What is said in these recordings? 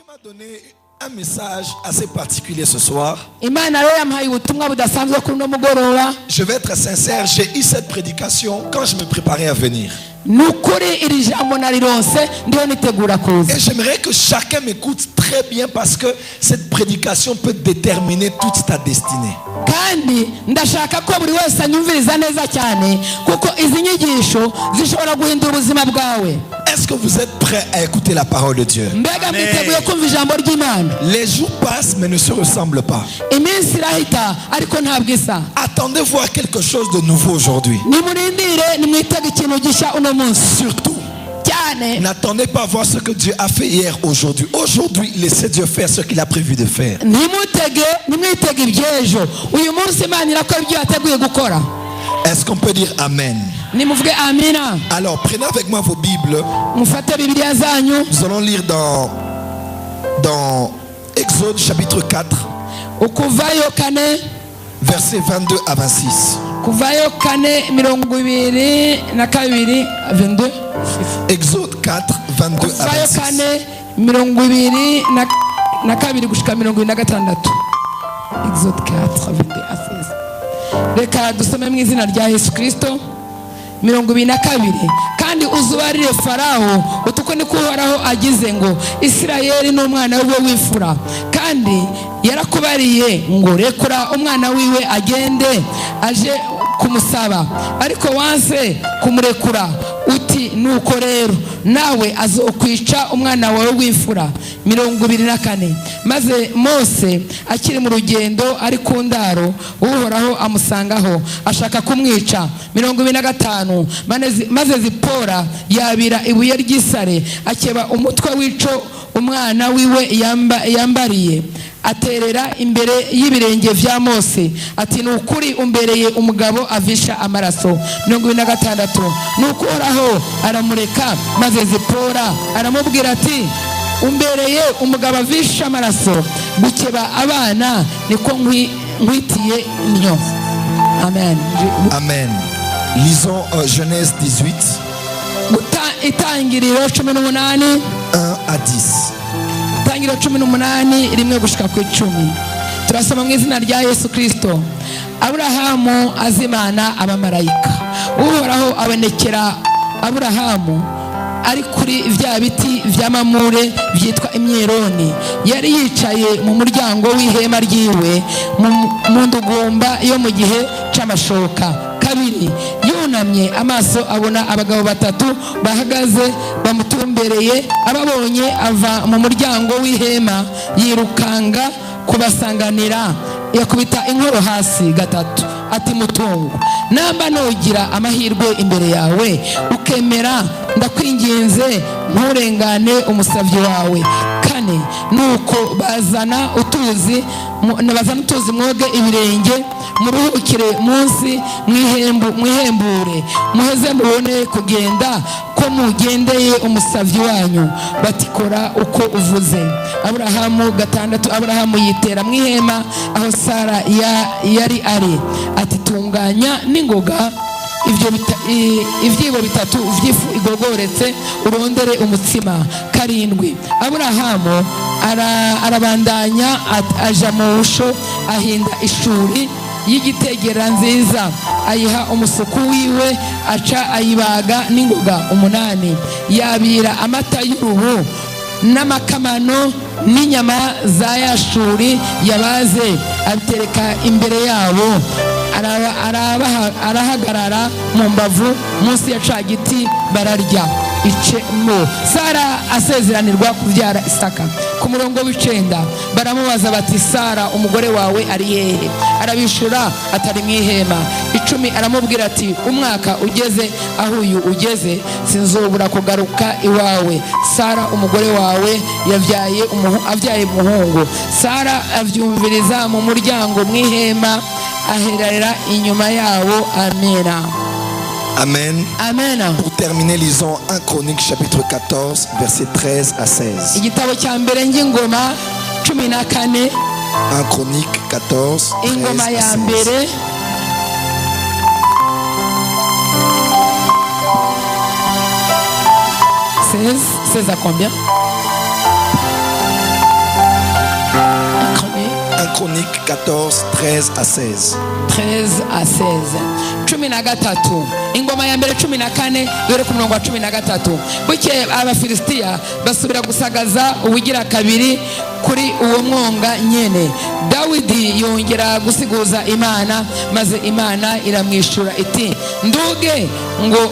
Dieu m'a donné un message assez particulier ce soir. Je vais être sincère, j'ai eu cette prédication quand je me préparais à venir. Et j'aimerais que chacun m'écoute très bien parce que cette prédication peut déterminer toute ta destinée. Est-ce que vous êtes prêts à écouter la parole de Dieu? Amen. Les jours passent mais ne se ressemblent pas. Attendez voir quelque chose de nouveau aujourd'hui. Surtout, n'attendez pas à voir ce que Dieu a fait hier, aujourd'hui. Aujourd'hui, laissez Dieu faire ce qu'il a prévu de faire. Est-ce qu'on peut dire Amen? Alors, prenez avec moi vos Bibles. Nous allons lire dans Exode chapitre 4, versets 22 à 26. Exode 4, 22 à 26. Exode 4, 22 à 26. Reka dusome mu izina rya Yesu Kristo. 22 kandi uzubarire Farawo utuko niko Uhoraho agize ngo Isirayeli n'umwana we w'imfura kandi yarakubariye ngo rekura umwana wiwe agende aje kumusaba ariko wanse kumurekura uti nuko rero nawe azokwica umwana wawe w'imfura. 24 maze Mose akiri mu rugendo ari ku ndaro Uhoraho amusangaho ashaka kumwica. 25 maze Zipora yabira ibuye ry'isare akeba umutwe w'ico umwana wiwe yambariye aterera imbere y'ibirenge vya Mose ati nukuri umbereye umugabo avisha amaraso. 26 nuko Uhoraho aramureka maze Zipora aramubwira ati umbereye umugabo avisha amaraso gukeba abana niko nkwitiye nyo. Amen. Amen. Lisons Genèse 18. Itangiriro 18 1 à 10. Itangiriro 18 rimwe gushika ku 10. Turasoma mu izina rya Yesu Kristo. Aburahamu azimana abamarayika. Uhoraho abonekera Aburahamu ari kuri vya biti vya Mamure vyitwa imyeroni. Yari yicaye mu muryango w'ihema ryiwe mu ndugumba yo mu gihe c'amashoka. 2 yunamye amaso abona abagabo 3 bahagaze bamutumbereye. Ababonye ava mu muryango w'ihema yirukanga kubasanganira yakubita inkoro hasi 3 ati mutungo namba nogira amahirwe imbere yawe ukemera ndakwinginze nturengane umusavyi wawe. 4 nuko bazana utuzi mwoge ibirenge muruhukire munsi mwihembure muheze mubone kugenda ko mugendeye umusavyi wanyu. Batikora uko uvuze. Aburahamu 6 Aburahamu yitera mwihema aho Sara yari ari ati tunganya n'ingoga ivyibo 3 vy'ifu igogoretse urondere umutsima. 7 Aburahamu arabandanya aja mu busho ahinda ishuri y'igitegera nziza ayiha umusuku wiwe aca ayibaga n'ingoga. 8 yabira amata y'uruhu n'amakamano n'inyama za yashuri yabaze abitereka imbere yabo. Arahagarara mu mbavu munsi ya cagiti bararya icemo. Sara asezeranirwa kuvyara Isaka. Ku murongo w'9 baramubaza bati Sara umugore wawe ari hehe? Arabishura atari mwihema. 10 aramubwira ati umwaka ugeze aho uyu ugeze sinzobura kugaruka iwawe. Sara umugore wawe avyaye umuhungu. Sara avyumviriza mu muryango mwihema aherera inyuma yabo. Amena. Amen. Amen. Pour terminer, lisons 1 Chronique chapitre 14 versets 13 à 16. Igitabo cya mbere ng'ingoma 14. 1 Chronique 14 ingoma ya mbere 16 à combien? Chroniques 14, 13 à 16. 13 à 16. 13. Ingoma ya mbere 14 dore ku murongo wa 13. Bukeye abafilisitiya basubira gusagaza ubugira kabiri kuri uwo mwonga nyene. Dawidi yongera gusiguza Imana, maze Imana iramwishura iti nduge ngo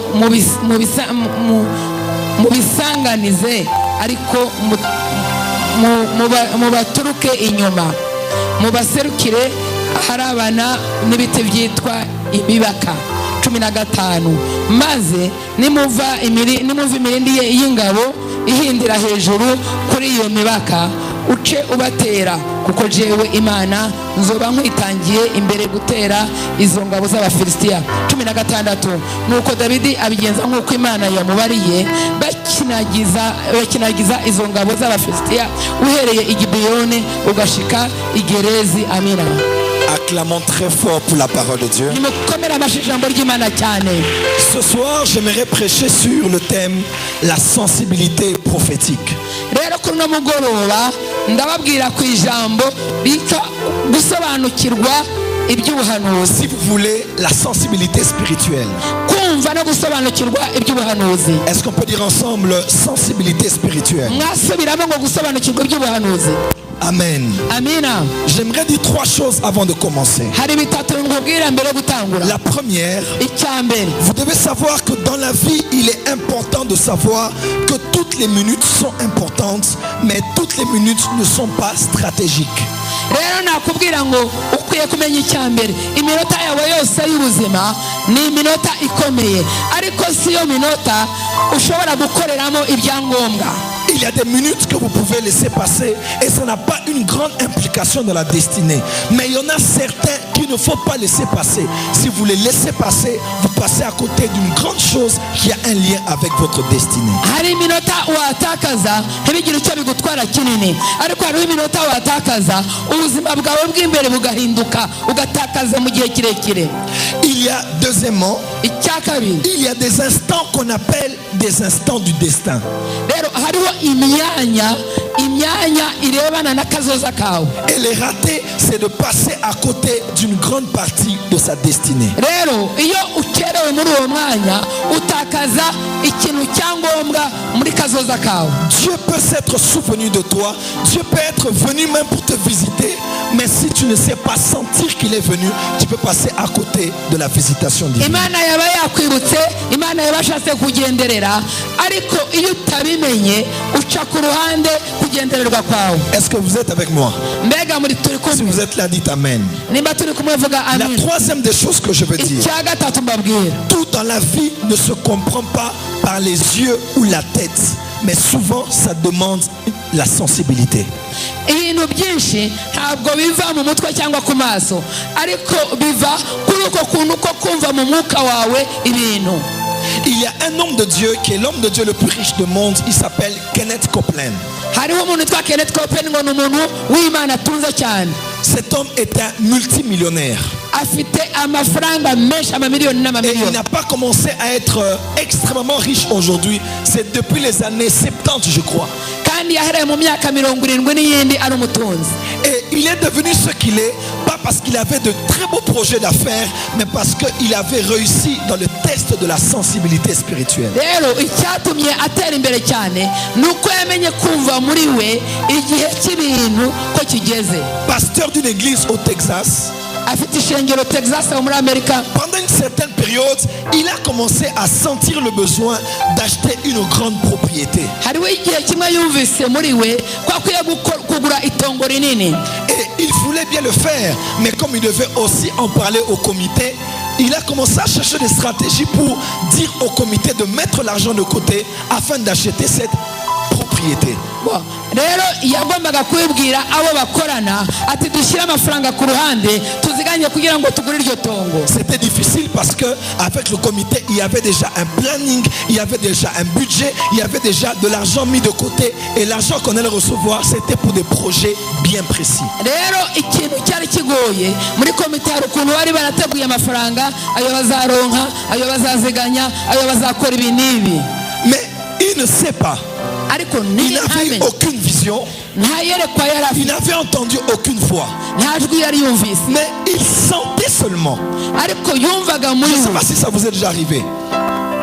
mubisanganize ariko mubaturuke inyuma, mubaserukire harabana n'ibiti byitwa imibaka. 15. Maze nimuva imirindi y'ingabo ihindira hejuru kuri iyo mibaka, uce ubatera, kuko jewe Imana nzoba nkwitangiye imbere gutera izo ngabo z'abafilisitiya. 16. Nuko Dawidi abigenza nk'uko Imana yamubariye, bakinagiza izo ngabo z'abafilisitiya uhereye i Gibeyoni ugashika i Gerezi. Amina. Acclamons très fort pour la parole de Dieu. Ce soir, j'aimerais prêcher sur le thème la sensibilité prophétique. Si vous voulez, la sensibilité spirituelle. Est-ce qu'on peut dire ensemble sensibilité spirituelle? Amen. Amina. J'aimerais dire 3 choses avant de commencer. La première, vous devez savoir que dans la vie, il est important de savoir que toutes les minutes sont importantes, mais toutes les minutes ne sont pas stratégiques. Rero nakubwira ngo ukwiye kumenya icyambere iminota yawe yose y'ubuzima ni iminota ikomeye, ariko siyo minota ushobora gukoreramo ibyangombwa. Il y a des minutes que vous pouvez laisser passer et ça n'a pas une grande implication dans la destinée. Mais il y en a certains qu'il ne faut pas laisser passer. Si vous les laissez passer, vous passez à côté d'une grande chose qui a un lien avec votre destinée. Il y a deuxièmement, il y a des instants qu'on appelle des instants du destin. Et les rater, c'est de passer à côté d'une grande partie de sa destinée. Dieu peut s'être souvenu de toi, Dieu peut être venu même pour te visiter, mais si tu ne sais pas sentir qu'il est venu, tu peux passer à côté de la visitation divine. Est-ce que vous êtes avec moi? Si vous êtes là, dites Amen. La troisième des choses que je veux dire, tout dans la vie ne se comprend pas par les yeux ou la tête, mais souvent ça demande la sensibilité. Il y a un homme de Dieu qui est l'homme de Dieu le plus riche du monde. Il s'appelle Kenneth Copeland. Cet homme est un multimillionnaire. Et il n'a pas commencé à être extrêmement riche aujourd'hui. C'est depuis les années 70, je crois. Et il est devenu ce qu'il est, pas parce qu'il avait de très beaux projets d'affaires, mais parce qu'il avait réussi dans le test de la sensibilité spirituelle. Pasteur d'une église au Texas. Pendant une certaine période, il a commencé à sentir le besoin d'acheter une grande propriété. Et il voulait bien le faire, mais comme il devait aussi en parler au comité, il a commencé à chercher des stratégies pour dire au comité de mettre l'argent de côté afin d'acheter cette propriété. C'était difficile parce que avec le comité, il y avait déjà un planning, il y avait déjà un budget, il y avait déjà de l'argent mis de côté, et l'argent qu'on allait recevoir, c'était pour des projets bien précis. Mais il ne sait pas Il n'avait aucune vision. Il n'avait entendu aucune voix. Mais il sentait seulement. Je ne sais pas si ça vous est déjà arrivé.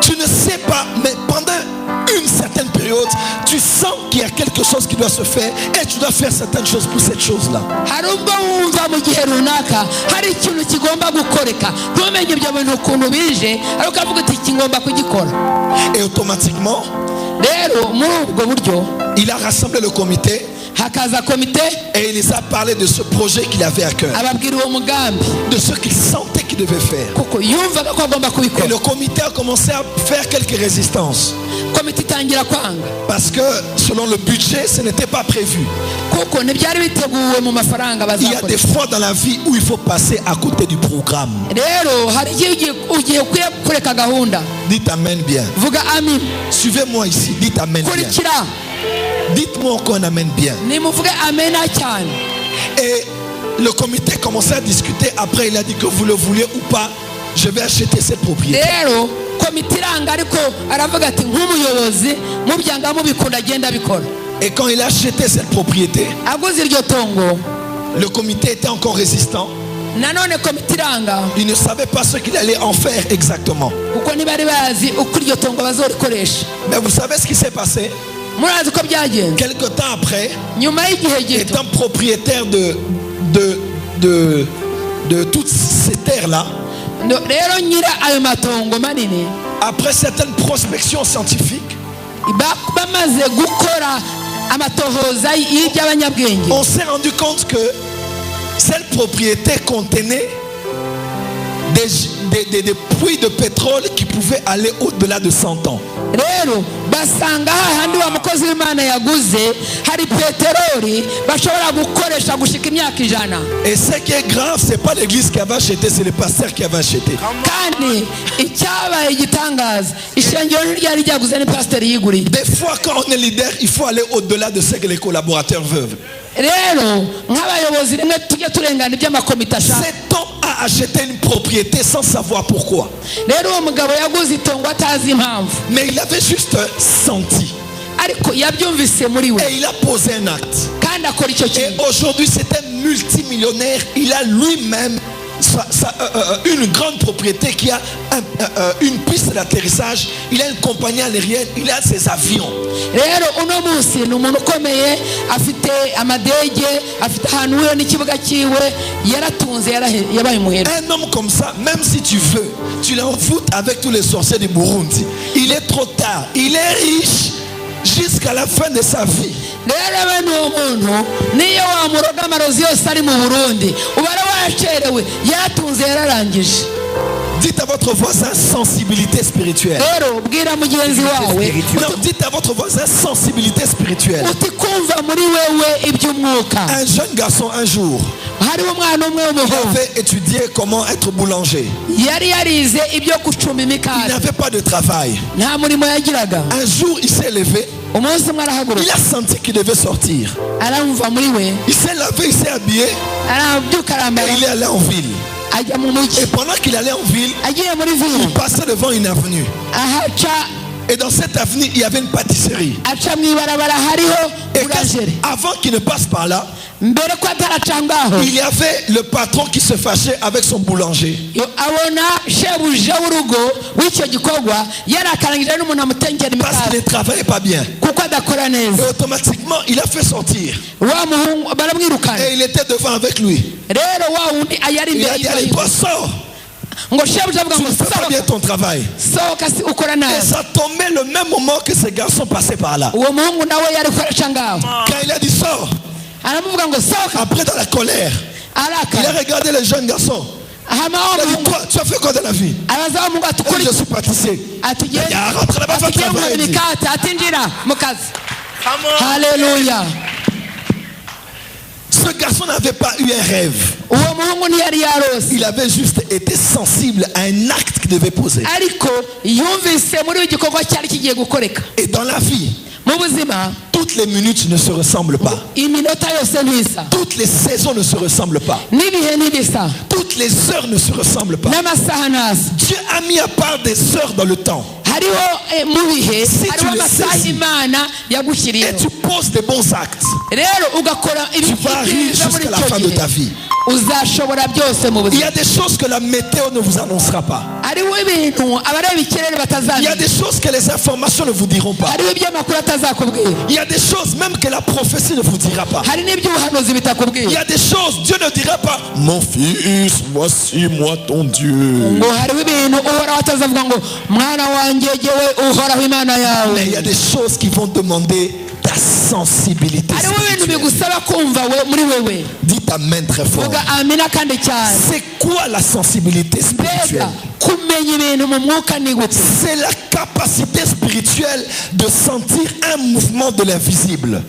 Tu ne sais pas, mais pendant une certaine période, tu sens qu'il y a quelque chose qui doit se faire et tu dois faire certaines choses pour cette chose-là. Et automatiquement, il a rassemblé le comité et il les a parlé de ce projet qu'il avait à cœur, de ce qu'il sentait qu'il devait faire. Et le comité a commencé à faire quelques résistances parce que selon le budget, ce n'était pas prévu. Il y a des fois dans la vie où il faut passer à côté du programme. Dites amen bien. Suivez-moi ici, dites amen bien. Dites-moi encore un amen bien. Et le comité commençait à discuter. Après, il a dit que vous le voulez ou pas, je vais acheter cette propriété. Et quand il a acheté cette propriété, le comité était encore résistant. Il ne savait pas ce qu'il allait en faire exactement. Mais vous savez ce qui s'est passé? Quelque temps après, étant propriétaire de toutes ces terres-là, après certaines prospections scientifiques, on s'est rendu compte que cette propriété contenait des puits de pétrole qui pouvaient aller au-delà de 100 ans. Et ce qui est grave, c'est pas l'église qui avait acheté, c'est le pasteur qui avait acheté. Des fois, quand on est leader, il faut aller au-delà de ce que les collaborateurs veulent. Cet homme a acheté une propriété sans savoir pourquoi. Mais il avait juste senti. Et il a posé un acte. Et aujourd'hui, c'est un multimillionnaire. Il a lui-même une grande propriété qui a une piste d'atterrissage. Il a une compagnie aérienne. Il a ses avions. Un homme comme ça, même si tu veux, tu l'envoûtes avec tous les sorciers du Burundi. Il est trop tard. Il est riche jusqu'à la fin de sa vie. Dites à votre voisin sensibilité spirituelle. Non, dites à votre voisin sensibilité spirituelle. Un jeune garçon un jour, il avait étudié comment être boulanger. Il n'avait pas de travail. Un jour il s'est levé. Il a senti qu'il devait sortir. Il s'est lavé, il s'est habillé et il est allé en ville. Et pendant qu'il allait en ville, il passait devant une avenue. Et dans cette avenue, il y avait une pâtisserie. Et avant qu'il ne passe par là, il y avait le patron qui se fâchait avec son boulanger. Parce qu'il ne travaillait pas bien. Et automatiquement, il a fait sortir. Et il était devant avec lui. Il a dit, allez, toi, sors. Tu ne fais pas bien ton travail. Et ça tombait le même moment que ce garçon passait par là. Quand il a dit sors, après dans la colère, il a regardé le jeune garçon. Il a dit, toi, tu as fait quoi dans la vie? Je suis pâtissier. Il a rentré là-bas, va travailler. Alléluia. Ce garçon n'avait pas eu un rêve. Il avait juste été sensible à un acte qu'il devait poser. Et dans la vie, toutes les minutes ne se ressemblent pas. Toutes les saisons ne se ressemblent pas. Toutes les heures ne se ressemblent pas. Dieu a mis à part des heures dans le temps. si tu le saisis et tu poses des bons actes, tu vas arriver jusqu'à la fin de ta vie. Il y a des choses que la météo ne vous annoncera pas. Il y a des choses que les informations ne vous diront pas. Il y a des choses même que la prophétie ne vous dira pas. Il y a des choses, Dieu ne dira pas: mon fils, voici moi ton Dieu. Mais il y a des choses qui vont demander ta sensibilité spirituelle. Dites amen très fort. C'est quoi la sensibilité spirituelle? C'est la capacité spirituelle de sentir un mouvement de l'invisible.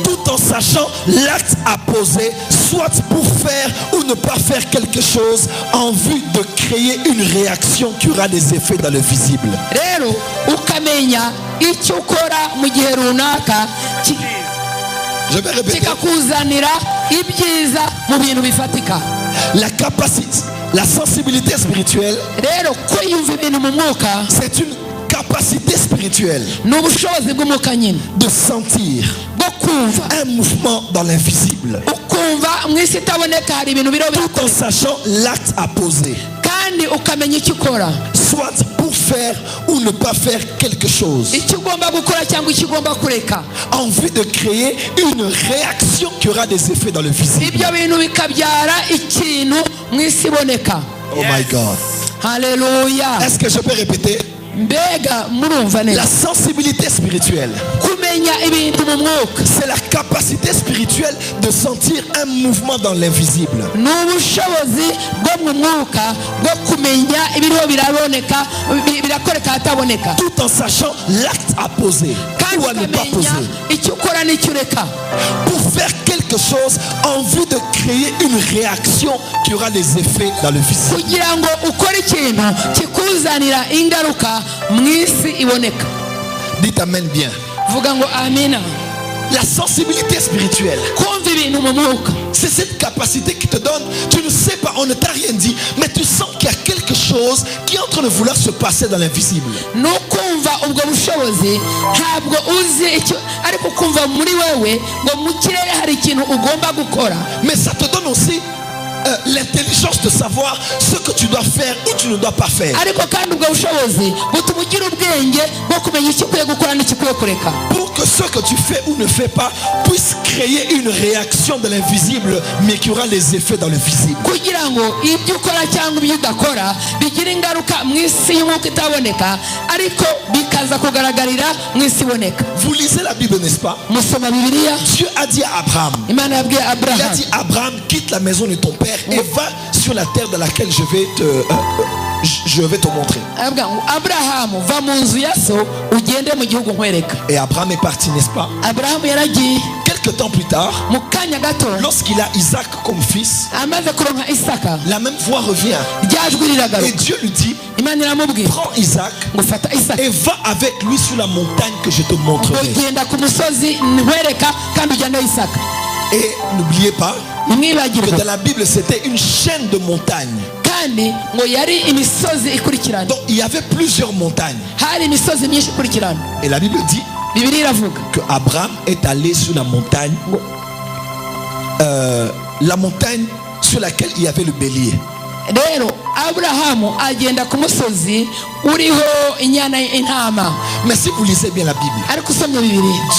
Tout en sachant l'acte à poser, soit pour faire ou ne pas faire quelque chose, en vue de créer une réaction qui aura des effets dans le visible. Je vais répéter. La capacité, la sensibilité spirituelle, c'est une capacité spirituelle de sentir un mouvement dans l'invisible, tout en sachant l'acte à poser, soit pour faire ou ne pas faire quelque chose, en vue de créer une réaction qui aura des effets dans le visible. Oh my God. Alléluia. Est-ce que je peux répéter? La sensibilité spirituelle, c'est la capacité spirituelle de sentir un mouvement dans l'invisible, tout en sachant l'acte à poser ou à ne pas poser, pour faire quelque chose en vue de créer une réaction qui aura des effets dans le visible. Dites amen bien. La sensibilité spirituelle, c'est cette capacité qui te donne, tu ne sais pas, on ne t'a rien dit, mais tu sens qu'il y a quelque chose qui est en train de vouloir se passer dans l'invisible. Mais ça te donne aussi l'intelligence de savoir ce que tu dois faire ou tu ne dois pas faire, pour que ce que tu fais ou ne fais pas puisse créer une réaction de l'invisible, mais qui aura les effets dans le visible. Vous lisez la Bible, n'est-ce pas? Dieu a dit à Abraham, il a dit: Abraham, quitte la maison de ton père et va sur la terre dans laquelle je vais te montrer. Et Abraham est parti, n'est-ce pas? Quelques temps plus tard, lorsqu'il a Isaac comme fils, la même voix revient et Dieu lui dit: prends Isaac et va avec lui sur la montagne que je te montrerai. Et n'oubliez pas que dans la Bible c'était une chaîne de montagnes. Donc il y avait plusieurs montagnes. Et la Bible dit que Abraham est allé sur la montagne sur laquelle il y avait le bélier. Mais si vous lisez bien la Bible,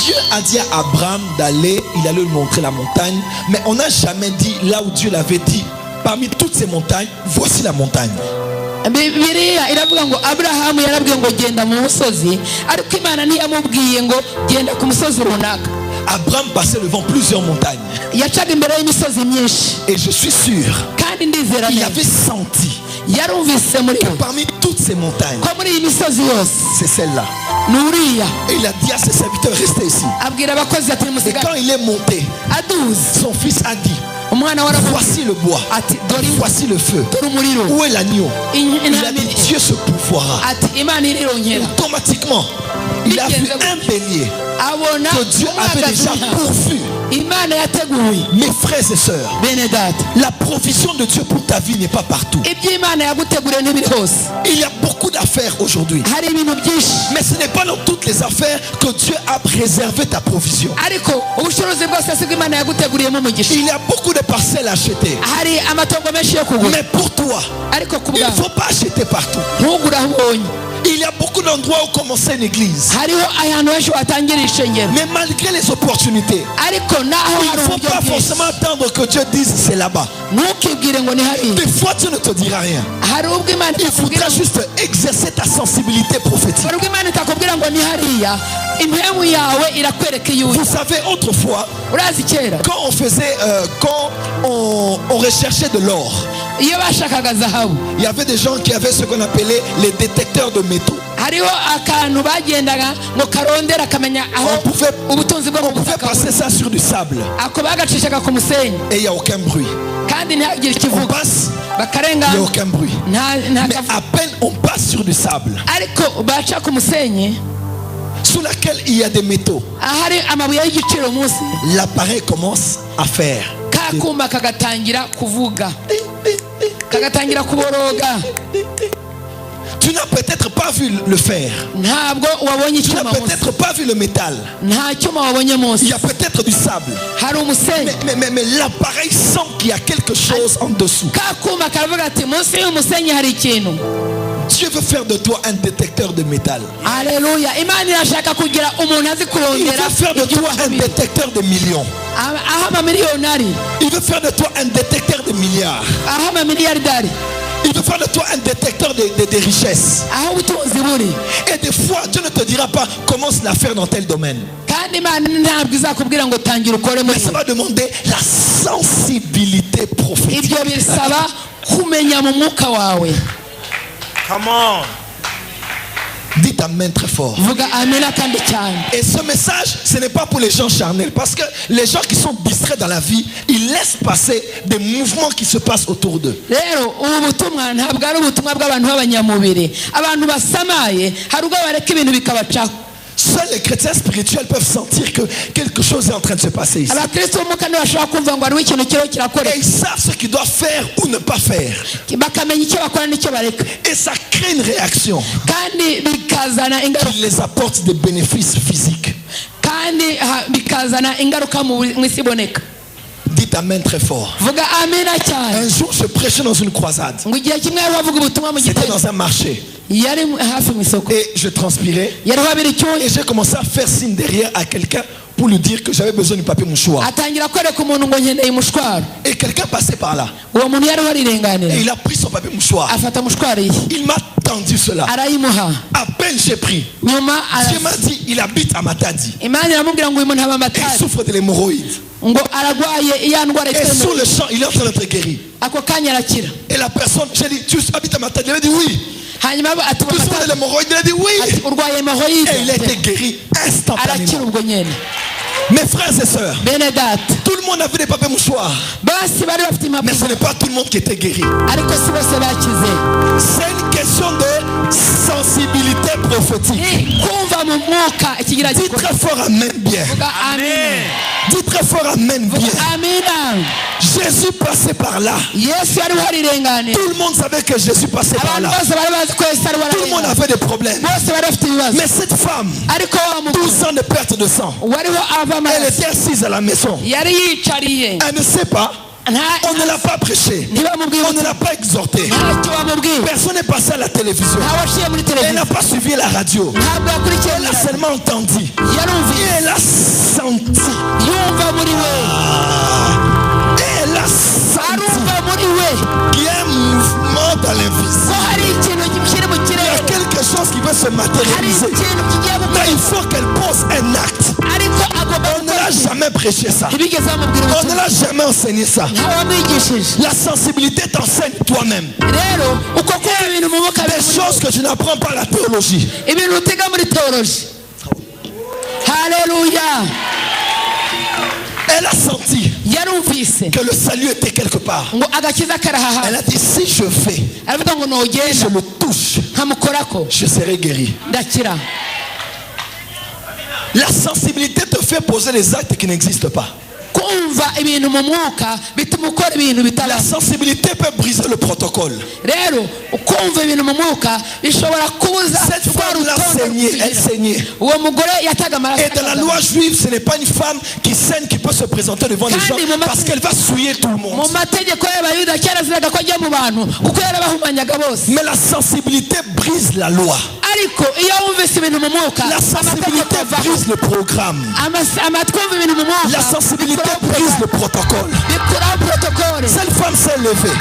Dieu a dit à Abraham d'aller, il allait lui montrer la montagne, mais on n'a jamais dit là où Dieu l'avait dit: parmi toutes ces montagnes, voici la montagne. Abraham passait devant plusieurs montagnes. Et je suis sûr qu'il avait senti que parmi toutes ces montagnes, c'est celle-là. Et il a dit à ses serviteurs: restez ici. Et quand il est monté, son fils a dit: voici le bois, voici le feu, où est l'agneau? Il a dit: Dieu se pourvoira. Automatiquement, il a a vu un bélier que Dieu avait déjà pourvu. Mes frères et sœurs, la provision de Dieu pour ta vie n'est pas partout. Il y a beaucoup d'affaires aujourd'hui, mais ce n'est pas dans toutes les affaires que Dieu a préservé ta provision. Il y a beaucoup de parcelles achetées, mais pour toi, il ne faut pas acheter partout. Il y a beaucoup d'endroits où commencer une église, mais malgré les opportunités, il ne faut pas forcément attendre que Dieu dise c'est là-bas. Des fois tu ne te diras rien. Il faudra juste exercer ta sensibilité prophétique. Vous savez, autrefois, quand on faisait, quand on recherchait de l'or, il y avait des gens qui avaient ce qu'on appelait les détecteurs de métaux. On pouvait passer ça sur du sable et il n'y a aucun bruit. On passe, il n'y a aucun bruit. Mais à peine on passe sur du sable sous laquelle il y a des métaux, l'appareil commence à faire. Tu n'as peut-être pas vu le fer. Tu n'as peut-être pas vu le métal. Il y a peut-être du sable. Mais l'appareil sent qu'il y a quelque chose en dessous. Dieu veut faire de toi un détecteur de métal. Alléluia. Il veut faire de toi un détecteur de millions. Il veut faire de toi un détecteur de milliards. Il veut faire de toi un détecteur de richesses. Et des fois, Dieu ne te dira pas commence l'affaire dans tel domaine. Mais ça va demander la sensibilité prophétique. Come on. Dites amen très fort. Et ce message, ce n'est pas pour les gens charnels, parce que les gens qui sont distraits dans la vie, ils laissent passer des mouvements qui se passent autour d'eux. Seuls les chrétiens spirituels peuvent sentir que quelque chose est en train de se passer ici. Et ils savent ce qu'ils doivent faire ou ne pas faire. Et ça crée une réaction qui les apporte des bénéfices physiques. Dites amen très fort. Un jour je prêchais dans une croisade. C'était dans un marché. Et je transpirais. Et j'ai commencé à faire signe derrière à quelqu'un pour lui dire que j'avais besoin du papier mouchoir. Et quelqu'un passait par là. Et il a pris son papier mouchoir. Il m'a tendu cela. À peine j'ai pris. Dieu m'a dit, il habite à Matadi. Il souffre de l'hémorroïde. Et sur le champ, il est en train d'être guéri. Et la personne, j'ai dit, tu habites à Matadi? Il a dit oui. Tu souffres de l'hémorroïde? Il a dit oui. Et il a été guéri instantanément. Mes frères et sœurs, tout le monde a vu des papiers mouchoirs, mais ce n'est pas tout le monde qui était guéri. C'est une question de sensibilité prophétique. Dis très fort amen bien. Dis très fort amen bien. Jésus passait par là. Tout le monde savait que Jésus passait par là. Tout le monde avait des problèmes. Mais cette femme, 12 ans de perte de sang, elle était assise à la maison. Elle ne sait pas. On ne l'a pas prêché. On ne l'a pas exhorté. Personne n'est passé à la télévision. Elle n'a pas suivi la radio. Elle a seulement entendu. Et elle a senti. Elle a senti qu'il y a un mouvement dans l'invisible. Il y a quelque chose qui veut se matérialiser. Mais il faut qu'elle pose un acte. On ne l'a jamais prêché ça. On ne l'a jamais enseigné ça. La sensibilité t'enseigne toi-même. Des choses que tu n'apprends pas à la théologie. Alléluia. Elle a senti que le salut était quelque part. Elle a dit si je fais et je le touche, je serai guéri. La sensibilité te fait poser les actes qui n'existent pas. La sensibilité peut briser le protocole. Cette femme l'a saigné, elle saignait. Et dans la loi juive, ce n'est pas une femme qui saigne qui peut se présenter devant les gens parce qu'elle va souiller tout le monde. Mais la sensibilité brise la loi. La sensibilité brise le programme. La sensibilité brise le protocole. Cette femme s'est levée.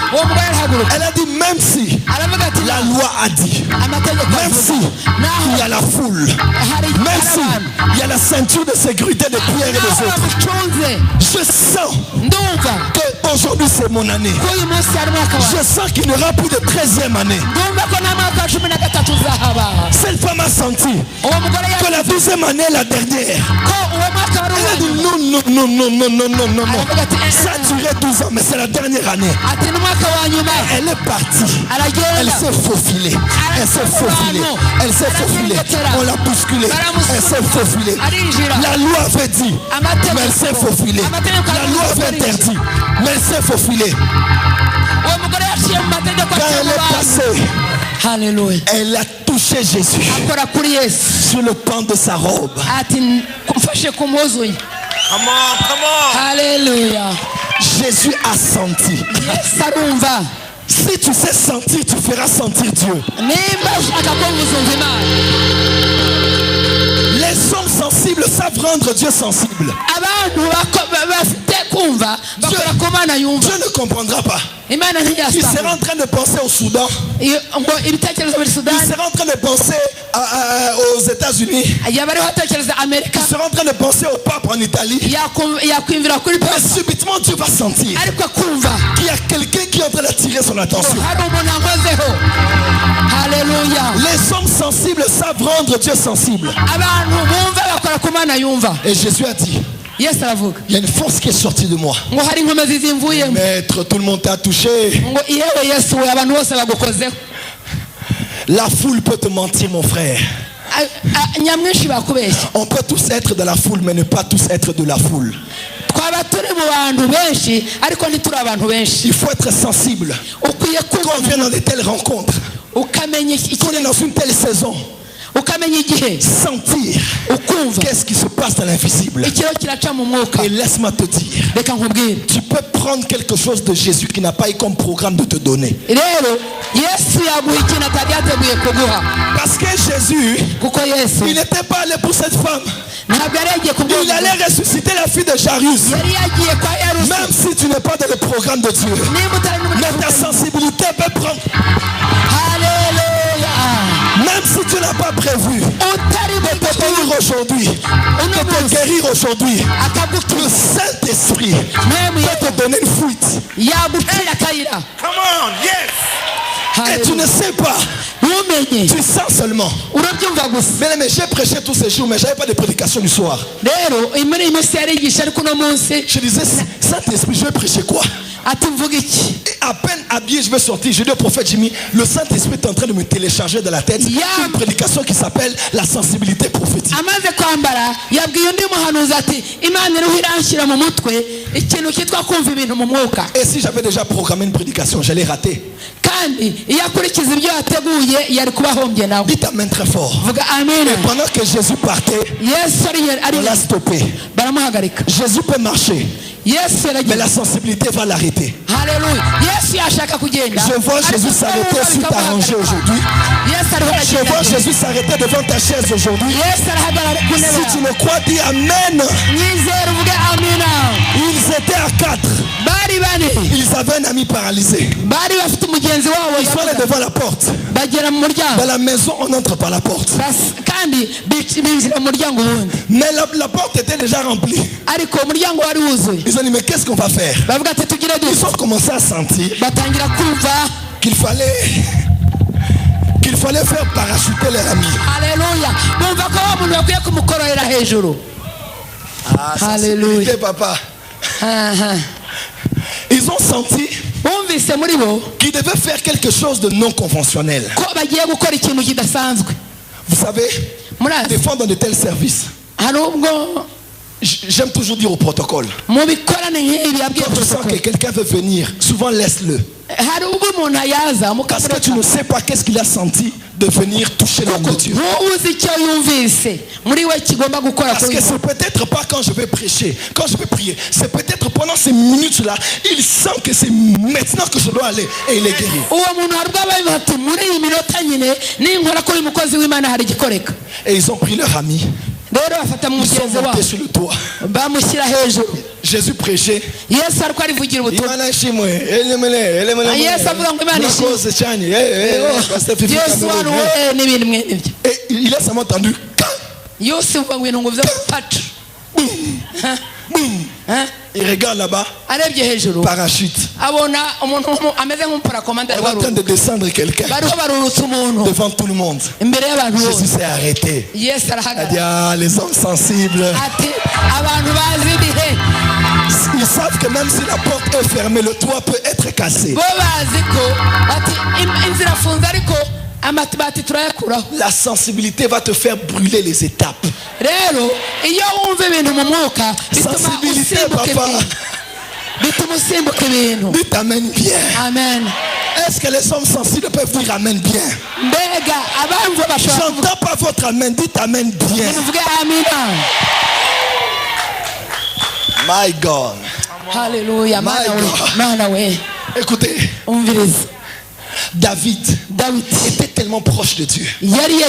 Elle a dit, même si la loi a dit, même si il y a la foule, même si il y a la ceinture de sécurité de Pierre et des autres, je sens qu'aujourd'hui c'est mon année. Je sens qu'il n'y aura plus de 13e année. Cette femme a senti que la 12e année est la dernière. Elle a dit non. Ça a duré 12 ans, mais c'est la dernière année. Elle est partie. Elle s'est faufilée. On l'a bousculée. Elle s'est faufilée. La loi avait dit, mais elle s'est faufilée. La loi avait interdit, mais elle s'est faufilée. Quand elle est passée, Alléluia. Elle a touché Jésus sur le pan de sa robe. Alléluia. Jésus a senti. Si tu sais sentir, tu feras sentir Dieu. Les hommes sensibles savent rendre Dieu sensible. Dieu ne comprendra pas. Il sera en train de penser au Soudan. Il sera en train de penser aux États-Unis. Il sera en train de penser au pape en Italie. Mais subitement Dieu va sentir qu'il y a quelqu'un qui est en train d'attirer son attention. Alléluia. Les hommes sensibles savent rendre Dieu sensible. Et Jésus a dit, il y a une force qui est sortie de moi. Maître, tout le monde t'a touché. La foule peut te mentir, mon frère. On peut tous être de la foule, mais ne pas tous être de la foule. Il faut être sensible. Quand on vient dans de telles rencontres, qu'on est dans une telle saison, sentir qu'est-ce qui se passe dans l'invisible. Et laisse-moi te dire, tu peux prendre quelque chose de Jésus qui n'a pas eu comme programme de te donner. Parce que Jésus, il n'était pas allé pour cette femme. Il allait ressusciter la fille de Jairus. Même si tu n'es pas dans le programme de Dieu, mais ta sensibilité peut prendre. Même si tu n'as pas prévu de te bénir aujourd'hui, de te guérir aujourd'hui, le Saint-Esprit peut te donner une fuite. Come on, yes. Et tu ne sais pas. Tu sens seulement. Mais j'ai prêché tous ces jours, mais je n'avais pas de prédication du soir. Je disais, Saint-Esprit, je vais prêcher quoi? Et à peine habillé, je vais sortir. Je dis au prophète Jimmy, le Saint-Esprit est en train de me télécharger de la tête une prédication qui s'appelle la sensibilité prophétique. Et si j'avais déjà programmé une prédication, je l'ai ratée. Dites amen très fort. Et pendant que Jésus partait, on l'a stoppé. Jésus peut marcher, mais la sensibilité va l'arrêter. Je vois Jésus s'arrêter sur ta rangée aujourd'hui. Je vois Jésus s'arrêter devant ta chaise aujourd'hui. Si tu le crois, dis amen. Ils étaient à 4. Ils avaient un ami paralysé. Ils sont allés devant la porte. Dans la maison, on entre par la porte. Mais la porte était déjà remplie. Ils ont dit, mais qu'est-ce qu'on va faire? Ils ont commencé à sentir qu'il fallait faire parachuter leur ami. Alléluia. Papa. Ils ont senti qu'ils devaient faire quelque chose de non conventionnel. Vous savez, des fois dans de tels services, J'aime toujours dire au protocole. Quand je sens que quelqu'un veut venir, souvent laisse-le. Parce que tu ne sais pas qu'est-ce qu'il a senti de venir toucher l'homme de Dieu. Parce que c'est peut-être pas quand je vais prêcher, quand je vais prier. C'est peut-être pendant ces minutes-là, il sent que c'est maintenant que je dois aller et il est guéri. Et ils ont pris leur ami. Ils sont montés sur le toit. Jésus prêchait. Et il a seulement entendu. Il regarde là-bas. Parachute. On est en train de descendre quelqu'un devant tout le monde. Jésus s'est arrêté. Il a dit, ah, les hommes sensibles. Ils savent que même si la porte est fermée, le toit peut être cassé. La sensibilité va te faire brûler les étapes. Sensibilité, papa. Dites amen bien. Amen. Est-ce que les hommes sensibles peuvent dire amen bien? J'entends pas votre amen. Dites amen bien. My God. Hallelujah. My God. Écoutez. David était tellement proche de Dieu. Il a dit,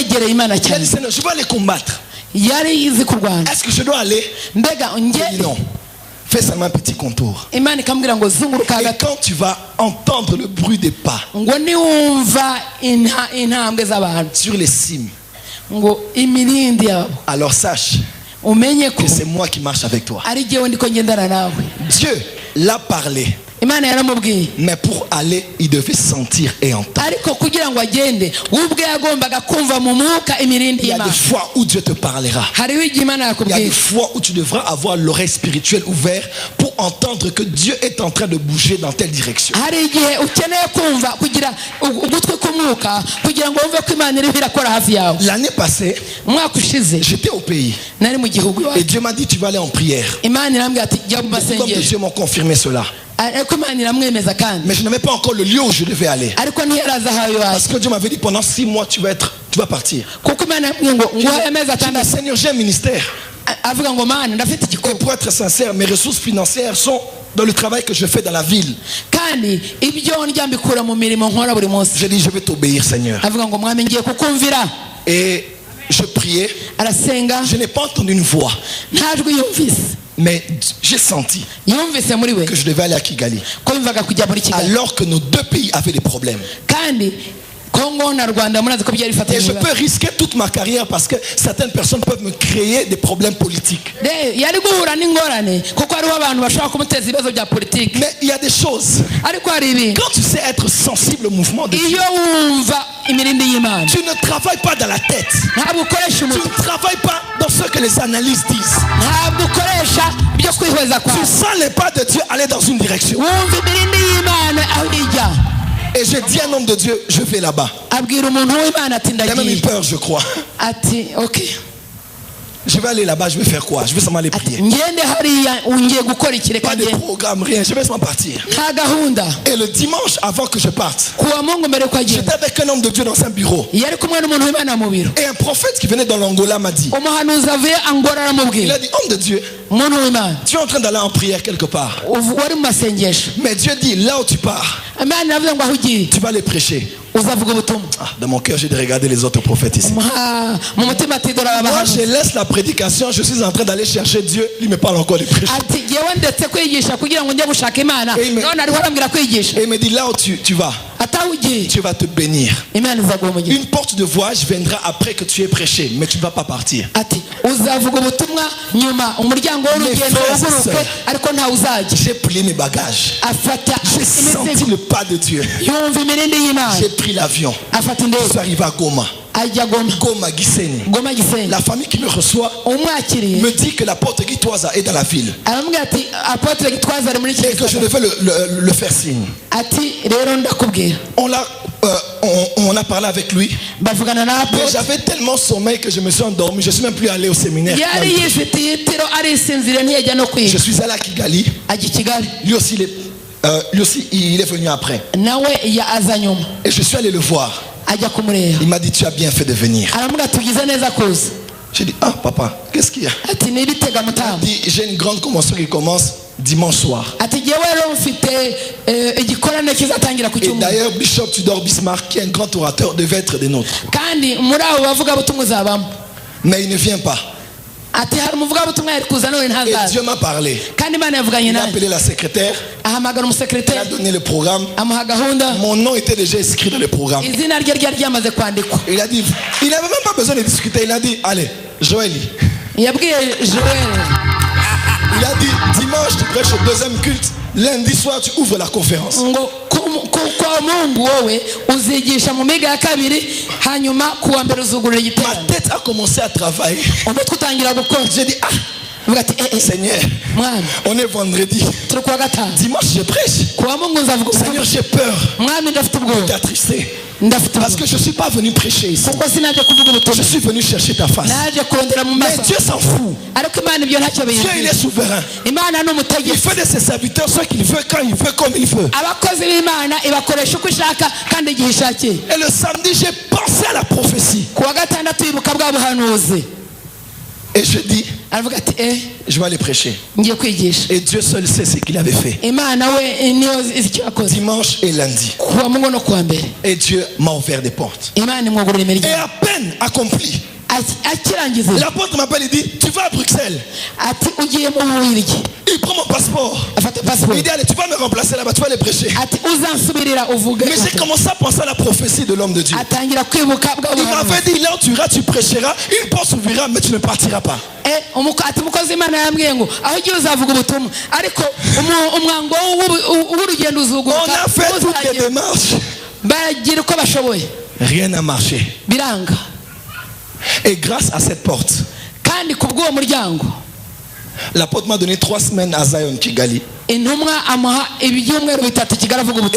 Seigneur, je vais aller combattre. Est-ce que je dois aller? Non. Fais seulement un petit contour. Et quand tu vas entendre le bruit des pas sur les cimes, alors sache que c'est moi qui marche avec toi. Dieu l'a parlé. Mais pour aller, il devait sentir et entendre. Il y a des fois où Dieu te parlera. Il y a des fois où tu devras avoir l'oreille spirituelle ouverte pour entendre que Dieu est en train de bouger dans telle direction. L'année passée, j'étais au pays. Et Dieu m'a dit, tu vas aller en prière. Beaucoup de Dieu m'ont confirmé cela. Mais je n'avais pas encore le lieu où je devais aller. Parce que Dieu m'avait dit, pendant 6 mois, tu vas partir. Seigneur, j'ai un ministère. Et pour être sincère, mes ressources financières sont dans le travail que je fais dans la ville. J'ai dit, je vais t'obéir, Seigneur. Et je priais. Je n'ai pas entendu une voix. Mais j'ai senti que je devais aller à Kigali. Alors que nos deux pays avaient des problèmes. Et je peux risquer toute ma carrière parce que certaines personnes peuvent me créer des problèmes politiques. Mais il y a des choses. Quand tu sais être sensible au mouvement de Dieu, tu ne travailles pas dans la tête. Tu ne travailles pas dans ce que les analystes disent. Tu sens les pas de Dieu aller dans une direction. Et je dis à un homme de Dieu, je vais là-bas. Il a même eu peur, je crois. Je vais aller là-bas, je vais faire quoi? Je vais seulement aller prier. Pas de programme, rien, je vais seulement partir. Et le dimanche, avant que je parte, j'étais avec un homme de Dieu dans un bureau. Et un prophète qui venait dans l'Angola m'a dit, il a dit, homme de Dieu, tu es en train d'aller en prière quelque part. Mais Dieu dit, là où tu pars, tu vas aller prêcher. Dans mon cœur, j'ai de regarder les autres prophètes ici. Moi, je laisse la prédication, je suis en train d'aller chercher Dieu, lui me parle encore de prêcher. Et il me dit, là où tu vas, Dieu va te bénir. Une porte de voyage viendra après que tu aies prêché, mais tu ne vas pas partir. J'ai plié mes bagages. J'ai senti le pas de Dieu. J'ai pris l'avion. Je suis arrivé à Goma. Goma Gisenyi. La famille qui me reçoit me dit que l'apôtre Gitwaza est dans la ville et que je devais le faire signe. On a parlé avec lui, mais j'avais tellement sommeil que je me suis endormi. Je ne suis même plus allé au séminaire. Je suis allé à Kigali. Lui aussi il est venu après. Et je suis allé le voir. Il m'a dit: tu as bien fait de venir. J'ai dit: ah papa, qu'est-ce qu'il y a? Il a dit: j'ai une grande convention qui commence dimanche soir. Et d'ailleurs Bishop Tudor Bismarck, qui est un grand orateur, devait être des nôtres. Mais il ne vient pas. Et Dieu m'a parlé. Il a appelé la secrétaire. Il a donné le programme. Mon nom était déjà inscrit dans le programme. Il a dit, il n'avait même pas besoin de discuter. Il a dit: allez, Joël. Il a dit: dimanche tu prêches au deuxième culte, lundi soir tu ouvres la conférence. Ma tête a commencé à travailler. J'ai dit: ah Seigneur, on est vendredi, dimanche je prêche. Seigneur, j'ai peur de t'attrisser, parce que je ne suis pas venu prêcher ici. Je suis venu chercher ta face. Mais Dieu s'en fout. Dieu, il est souverain. Il fait de ses serviteurs ce qu'il veut, quand il veut, comme il veut. Et le samedi, j'ai pensé à la prophétie. Et je dis: je vais aller prêcher. Et Dieu seul sait ce qu'il avait fait. Dimanche et lundi. Et Dieu m'a ouvert des portes. Et à peine accompli, l'apôtre m'appelle et dit: tu vas à Bruxelles. Il prend mon passeport. Il dit: allez, tu vas me remplacer là-bas, tu vas aller prêcher. Mais j'ai commencé à penser à la prophétie de l'homme de Dieu. Il m'avait dit: là où tu iras, tu prêcheras, une porte s'ouvrira, mais tu ne partiras pas. On a fait toutes les démarches. Rien n'a marché. Et grâce à cette porte, l'apôtre m'a donné 3 semaines à Zion Kigali. Et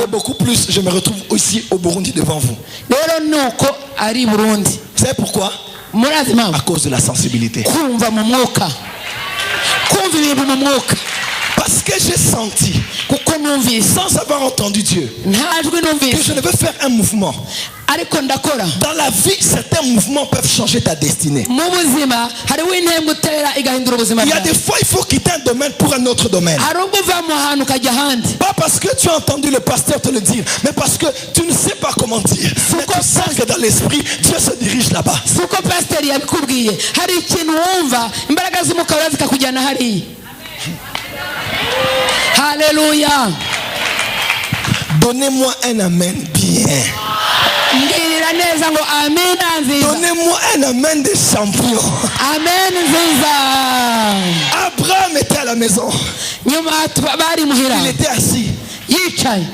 beaucoup plus, je me retrouve aussi au Burundi devant vous. Vous savez pourquoi? À cause de la sensibilité. Parce que j'ai senti, sans avoir entendu Dieu, que je devais faire un mouvement. Dans la vie, certains mouvements peuvent changer ta destinée. Il y a des fois, il faut quitter un domaine pour un autre domaine. Pas parce que tu as entendu le pasteur te le dire, mais parce que tu ne sais pas comment dire. Mais tu sens que dans l'esprit, Dieu se dirige là-bas. Alléluia. Donnez-moi un amen bien. Donnez-moi un amen de champion. Amen. Abraham était à la maison. Il était assis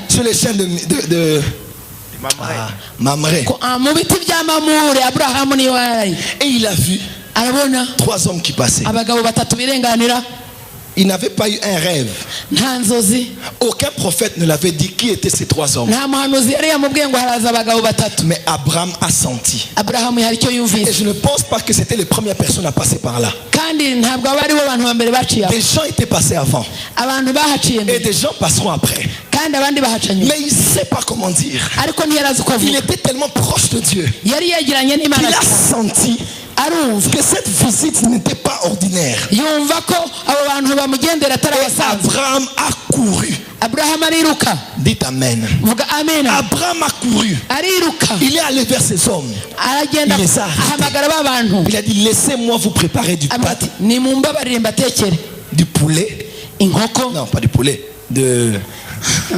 sur les chaînes de Mamré. Et il a vu 3 hommes qui passaient. Il n'avait pas eu un rêve. Aucun prophète ne l'avait dit qui étaient ces 3 hommes. Mais Abraham a senti. Et je ne pense pas que c'était les premières personnes à passer par là. Des gens étaient passés avant. Et des gens passeront après. Mais il ne sait pas comment dire. Il était tellement proche de Dieu. Il a senti que cette visite n'était pas ordinaire. Et Abraham a couru. Dites amen. Abraham a couru. Il est allé vers ces hommes. Il les a arrêtés. Il a dit: laissez-moi vous préparer du pâté. Du poulet. Non, pas du poulet.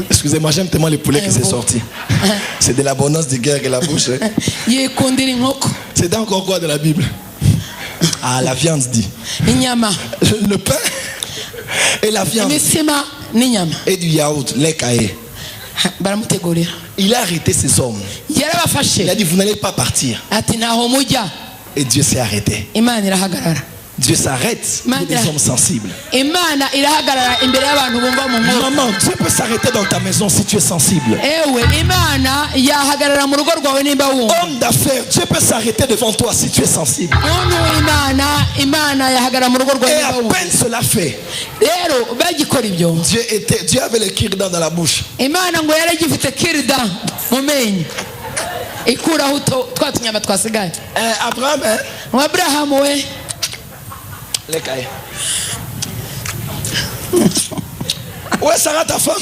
Excusez-moi, j'aime tellement les poulets qui sont sortis. C'est de l'abondance de guerre que la bouche. C'est encore quoi de la Bible? Ah, la viande dit. Le pain et la viande. Et du yaourt, lait caillé. il a arrêté ces hommes. Il a dit, vous n'allez pas partir. Et Dieu s'est arrêté. Dieu s'arrête pour des hommes sensibles. Maman, Dieu peut s'arrêter dans ta maison si tu es sensible. Homme d'affaires, Dieu peut s'arrêter devant toi si tu es sensible. Et à peine cela fait, Dieu avait le kirdan dans la bouche. Abraham, les cahiers. Où est Sarah, ta femme?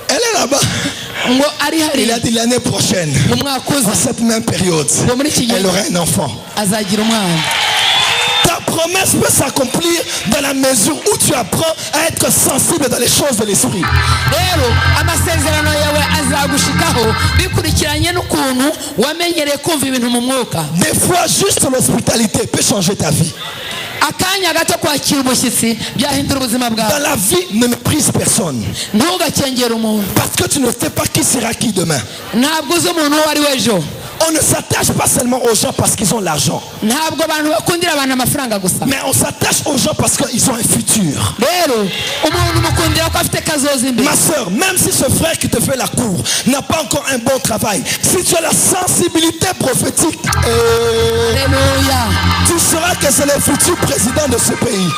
Elle est là-bas. Il a dit l'année prochaine, à cette même période, elle aura un enfant. Ta promesse peut s'accomplir dans la mesure où tu apprends à être sensible dans les choses de l'esprit. Des fois, juste l'hospitalité peut changer ta vie. Dans la vie, ne méprise personne. Parce que tu ne sais pas qui sera qui demain. On ne s'attache pas seulement aux gens parce qu'ils ont l'argent. Mais on s'attache aux gens parce qu'ils ont un futur. Ma soeur, même si ce frère qui te fait la cour n'a pas encore un bon travail, si tu as la sensibilité prophétique, tu sauras que c'est le futur président de ce pays.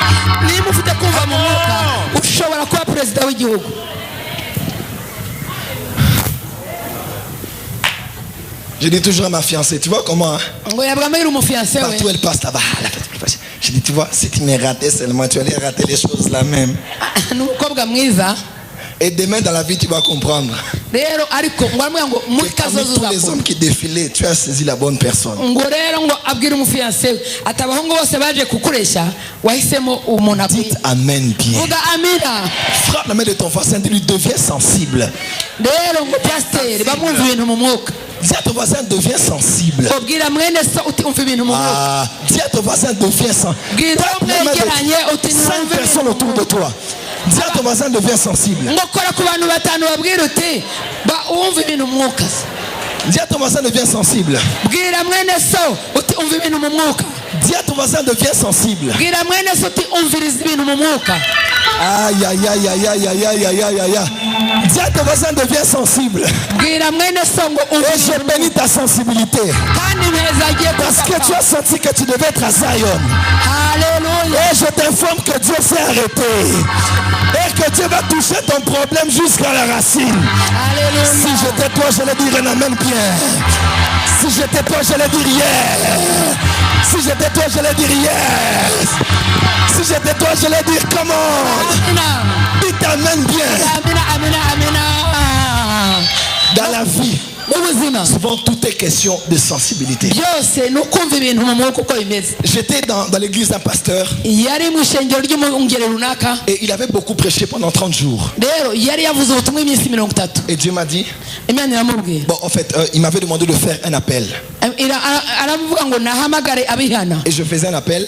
Je dis toujours à ma fiancée, tu vois comment hein? Partout elle passe là-bas. Je dis, tu vois, si tu me ratais seulement, tu allais rater les choses là même. Et demain dans la vie, tu vas comprendre. Parmi tous les hommes qui défilaient, tu as saisi la bonne personne. Dites Amen bien. Frappe la main de ton voisin et lui deviens sensible. Dis à ton voisin, deviens sensible. Dis à ton voisin, deviens sensible. 5 personnes autour de toi. Dis à ton voisin, deviens sensible. Dis à ton voisin, deviens sensible. Dis à ton voisin, deviens sensible. Aïe, aïe, aïe, aïe, aïe, aïe, aïe, aïe, aïe, aïe. Dis à ton voisin, deviens sensible. Et je bénis ta sensibilité. Parce que tu as senti que tu devais être à Zion. Et je t'informe que Dieu s'est arrêté. Et que Dieu va toucher ton problème jusqu'à la racine. Si j'étais toi, je le dirais amen bien. Si j'étais toi, je le dirais yes. Si j'étais toi, je le dirais yes. Si j'étais toi, je le dirais comment. Dites amen bien. Dans la vie, souvent tout est question de sensibilité. J'étais dans l'église d'un pasteur et il avait beaucoup prêché pendant 30 jours. Et Dieu m'a dit, bon en fait il m'avait demandé de faire un appel. Et je faisais un appel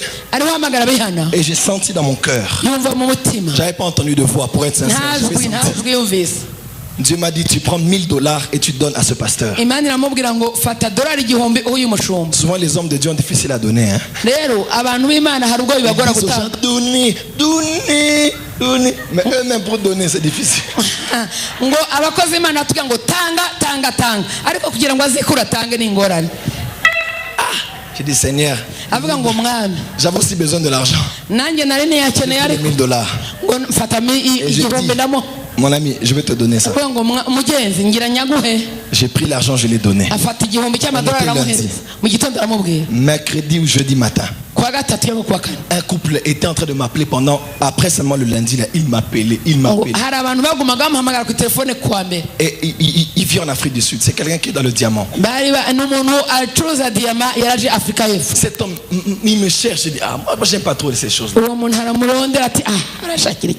et j'ai senti dans mon cœur, j'avais pas entendu de voix pour être sincère. Dieu m'a dit, tu prends $1000 et tu donnes à ce pasteur. Souvent les hommes de Dieu sont difficiles à donner. Hein? Donnez. Mais eux-mêmes pour donner c'est difficile. J'ai dit Seigneur, j'avais aussi besoin de l'argent. $1000. Et j'ai dit, mon ami, je vais te donner ça. J'ai pris l'argent, je l'ai donné. Mercredi ou jeudi matin, un couple était en train de m'appeler après seulement le lundi là, il m'appelait. Et il vit en Afrique du Sud. C'est quelqu'un qui est dans le diamant. Cet homme, il me cherche. Je dis, moi j'aime pas trop ces choses là.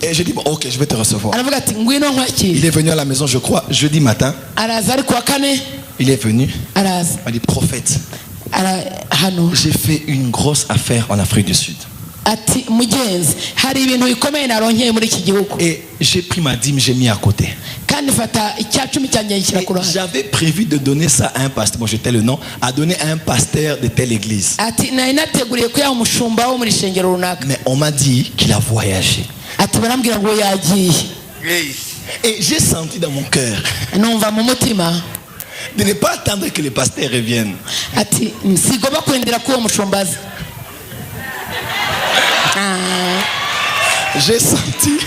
Et je dis, bon, ok, je vais te recevoir. Il est venu à la maison, je crois, jeudi matin. Il est venu. Il m'a dit, prophète, j'ai fait une grosse affaire en Afrique du Sud. Et j'ai pris ma dîme, j'ai mis à côté. J'avais prévu de donner ça à un pasteur, bon je tais le nom, à donner à un pasteur de telle église. Mais on m'a dit qu'il a voyagé. Et j'ai senti dans mon cœur de ne pas attendre que le pasteur revienne. J'ai senti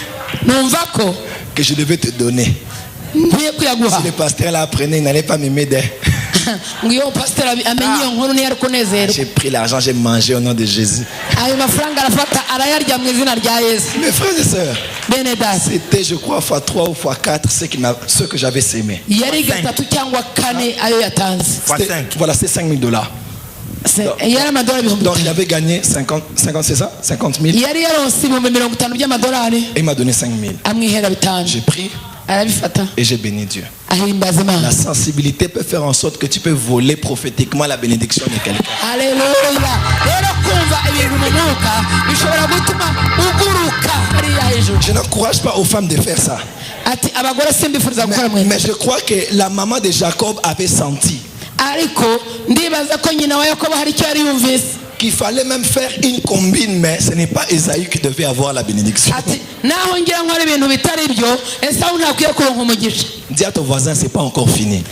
que je devais te donner. Si le pasteur l'apprenait, il n'allait pas m'aider. J'ai pris l'argent, j'ai mangé au nom de Jésus. Mes frères et sœurs, c'était je crois fois 3 ou fois 4 ce que j'avais sémé. Voilà, c'est $5 000. Donc il avait gagné 50, c'est ça? 50 000. Et il m'a donné 5 000. J'ai pris et j'ai béni Dieu. La sensibilité peut faire en sorte que tu peux voler prophétiquement la bénédiction de quelqu'un. Alléluia. Je n'encourage pas aux femmes de faire ça. Mais je crois que la maman de Jacob avait senti qu'il fallait même faire une combine, mais ce n'est pas Esaü qui devait avoir la bénédiction. Dis à ton voisin, c'est pas encore fini.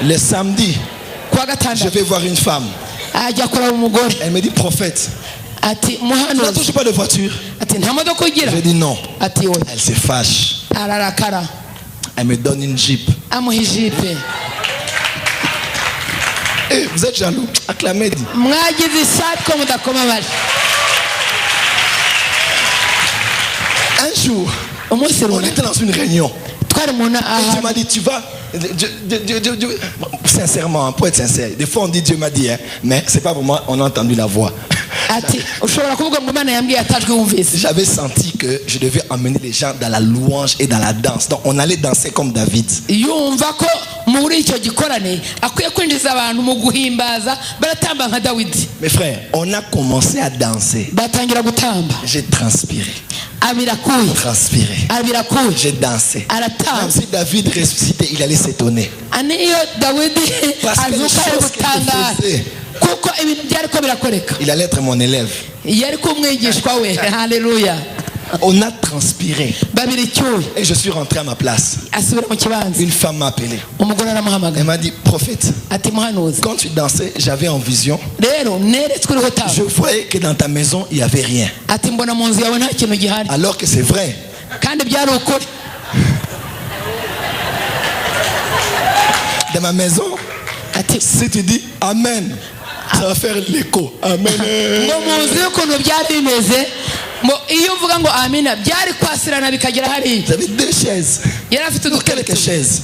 Le samedi, je vais voir une femme. Elle me dit, prophète, tu n'as toujours pas de voiture? Je dis non. Elle se fâche. Elle me donne une Jeep. Hey, vous êtes jaloux? Acclamez. Un jour, on était dans une réunion. Et Dieu m'a dit, tu vas... sincèrement, pour être sincère, des fois on dit Dieu m'a dit, hein, mais c'est pas vraiment, on a entendu la voix. J'avais senti que je devais emmener les gens dans la louange et dans la danse. Donc on allait danser comme David. Mes frères, on a commencé à danser. J'ai transpiré. J'ai dansé. Même si David ressuscitait, il allait s'étonner. Parce que les choses qu'il faisait, il allait être mon élève. On a transpiré. Et je suis rentré à ma place. Une femme m'a appelé. Elle m'a dit, prophète, quand tu dansais, j'avais en vision. Je voyais que dans ta maison, il n'y avait rien. Alors que c'est vrai. Dans ma maison, si tu dis Amen, ça va faire l'écho. Amen. J'avais 2 chaises. Quelques chaises.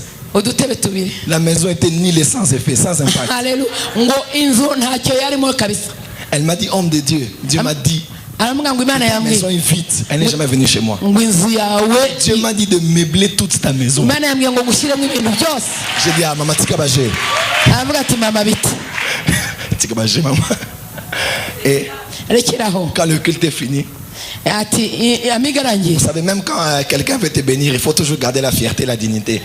La maison était nulle, sans effet, sans impact. Elle m'a dit, homme de Dieu. Dieu m'a dit, la maison est vide. Elle n'est jamais venue chez moi. Dieu m'a dit de meubler toute ta maison. J'ai dit à maman Tikabagé. Tikabagé, maman. Et quand le culte est fini, vous savez, même quand quelqu'un veut te bénir, il faut toujours garder la fierté et la dignité.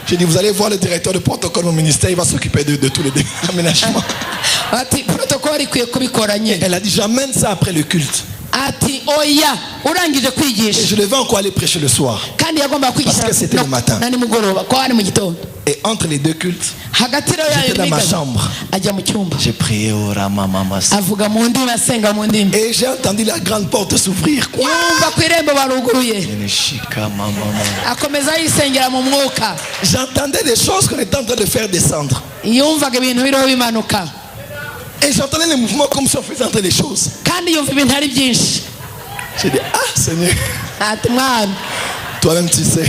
J'ai dit, vous allez voir le directeur de protocole au ministère, il va s'occuper de tous les aménagements. Elle a dit, j'emmène ça après le culte. Et je devais encore aller prêcher le soir. Parce que c'était le matin. Et entre les 2 cultes, j'étais dans ma chambre. J'ai prié au Ramamama. Et j'ai entendu la grande porte s'ouvrir. J'entendais des choses qu'on était en train de faire descendre. Et j'entendais les mouvements comme si on faisait entrer les choses. J'ai dit, ah Seigneur, toi-même tu sais.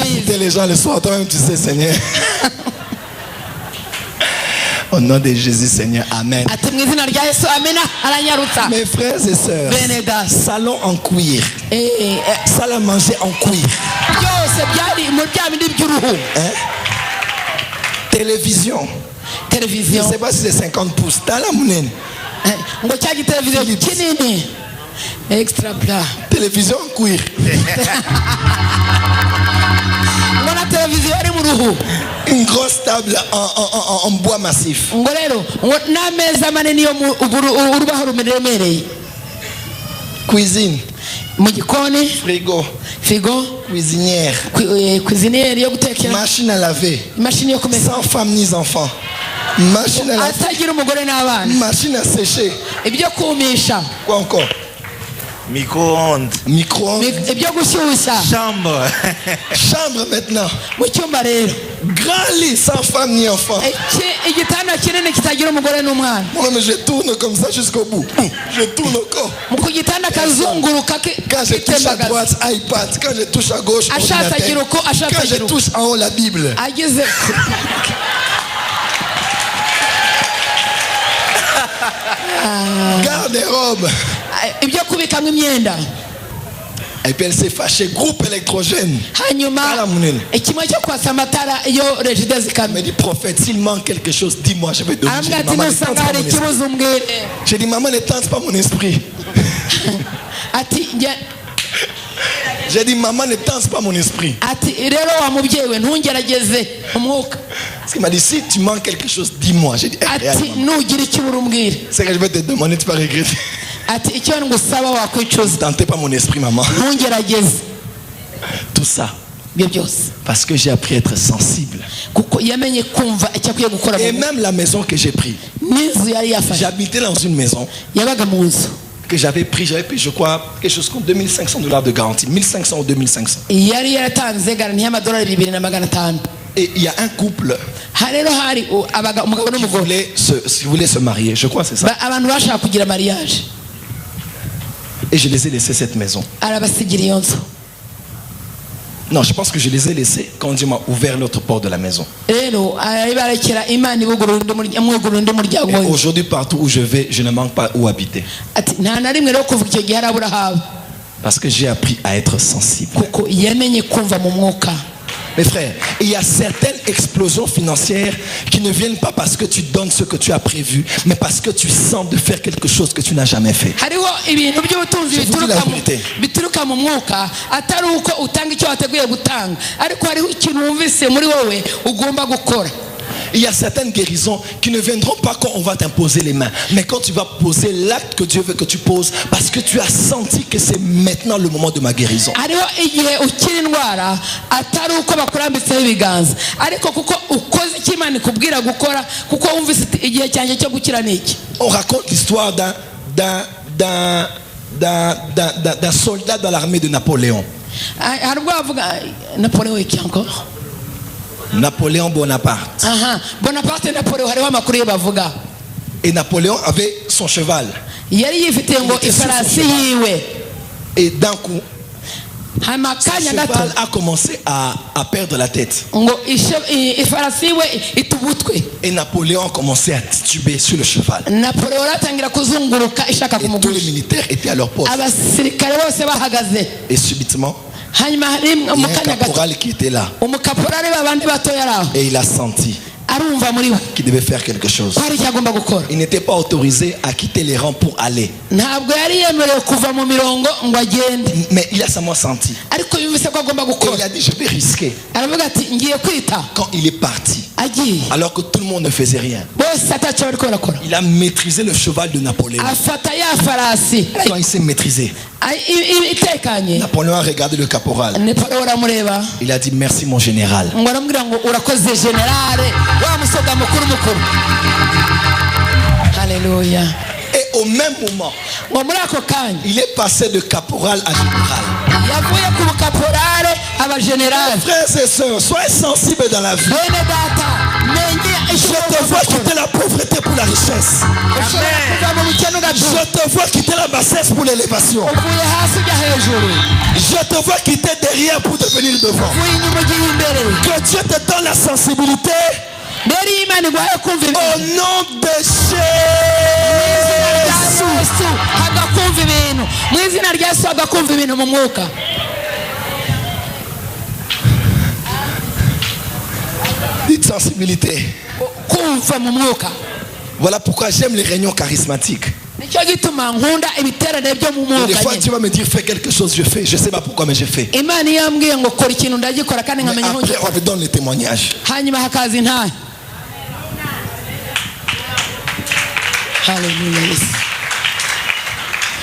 Inviter les gens le soir, toi-même tu sais, Seigneur. Au nom de Jésus, Seigneur, Amen. Mes frères et sœurs, salon en cuir, salle à manger en cuir. Hein? Télévision. Je ne sais pas si c'est 50 pouces. T'as la mounine. Extra plat. Télévision en cuir. Une grosse table en bois massif. Cuisine. Frigo. Cuisinière. Machine à laver. Sans femme ni enfant. Machine à laver. Machine à sécher. Quoi encore? Micro-ondes. Chambre. Chambre maintenant. Grand lit sans femme ni enfant. Moi mais je tourne comme ça jusqu'au bout. Je tourne encore. Quand je touche à droite, iPad. Quand je touche à gauche, ordinateur. Quand je touche en haut, la Bible. Garde-robe. Et puis elle s'est fâchée. Groupe électrogène. Elle me dit, prophète, s'il manque quelque chose, dis-moi, je vais donner. J'ai dit, maman, ne tente pas mon esprit. J'ai dit, maman, ne tente pas mon esprit. Parce qu'il m'a dit, si tu manques quelque chose, dis-moi. J'ai dit, c'est que je vais te demander, tu vas regretter. Ne tentez pas mon esprit, maman. Tout ça. Parce que j'ai appris à être sensible. Et même la maison que j'ai prise. J'habitais dans une maison que j'avais pris, je crois, quelque chose comme $2,500 de garantie. 1,500 ou 2,500. Et il y a un couple qui voulait se marier, je crois que c'est ça. Et je les ai laissés cette maison. Non, je pense que je les ai laissés quand Dieu m'a ouvert l'autre porte de la maison. Et aujourd'hui, partout où je vais, je ne manque pas où habiter. Parce que j'ai appris à être sensible. Mes frères, il y a certaines explosions financières qui ne viennent pas parce que tu donnes ce que tu as prévu, mais parce que tu sens de faire quelque chose que tu n'as jamais fait. Je vous dis la vérité. Il y a certaines guérisons qui ne viendront pas quand on va t'imposer les mains, mais quand tu vas poser l'acte que Dieu veut que tu poses, parce que tu as senti que c'est maintenant le moment de ma guérison. On raconte l'histoire d'un soldat dans l'armée de Napoléon. Napoléon Bonaparte. Et Napoléon avait son cheval. Et d'un coup, son cheval a commencé à perdre la tête. Et Napoléon a commencé à tituber sur le cheval. Et tous les militaires étaient à leur poste. Et subitement, il y a un caporal qui était là. Et il a senti qu'il devait faire quelque chose. Il n'était pas autorisé à quitter les rangs pour aller. Mais il a seulement senti. Et il a dit, je vais risquer. Quand il est parti, alors que tout le monde ne faisait rien, il a maîtrisé le cheval de Napoléon. Quand il s'est maîtrisé, Napoléon a regardé le caporal. Il a dit, merci mon général. Alléluia. Et au même moment, il est passé de caporal à général. Frères et sœurs, soyez sensibles dans la vie. Je te vois quitter la pauvreté pour la richesse. Je te vois quitter la bassesse pour l'élévation. Je te vois quitter derrière pour devenir devant. Que Dieu te donne la sensibilité. Au nom de Jésus. Dites sensibilité. Voilà pourquoi j'aime les réunions charismatiques. Des fois Dieu va me dire fais quelque chose, je fais. Je ne sais pas pourquoi mais je fais. Mais après on me donne les témoignages.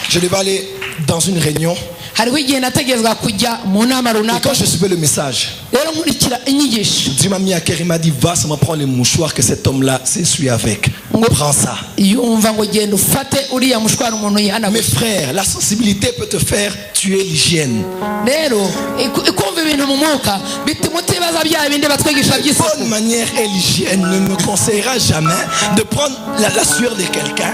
Je devais aller dans une réunion. Et quand je suivais le message, Dieu m'a mis à cœur, il m'a dit va seulement prendre les mouchoirs que cet homme-là s'essuie avec. Prends ça. Mes frères, la sensibilité peut te faire tuer l'hygiène. Bonne manière et l'hygiène ne me conseillera jamais de prendre la sueur de quelqu'un.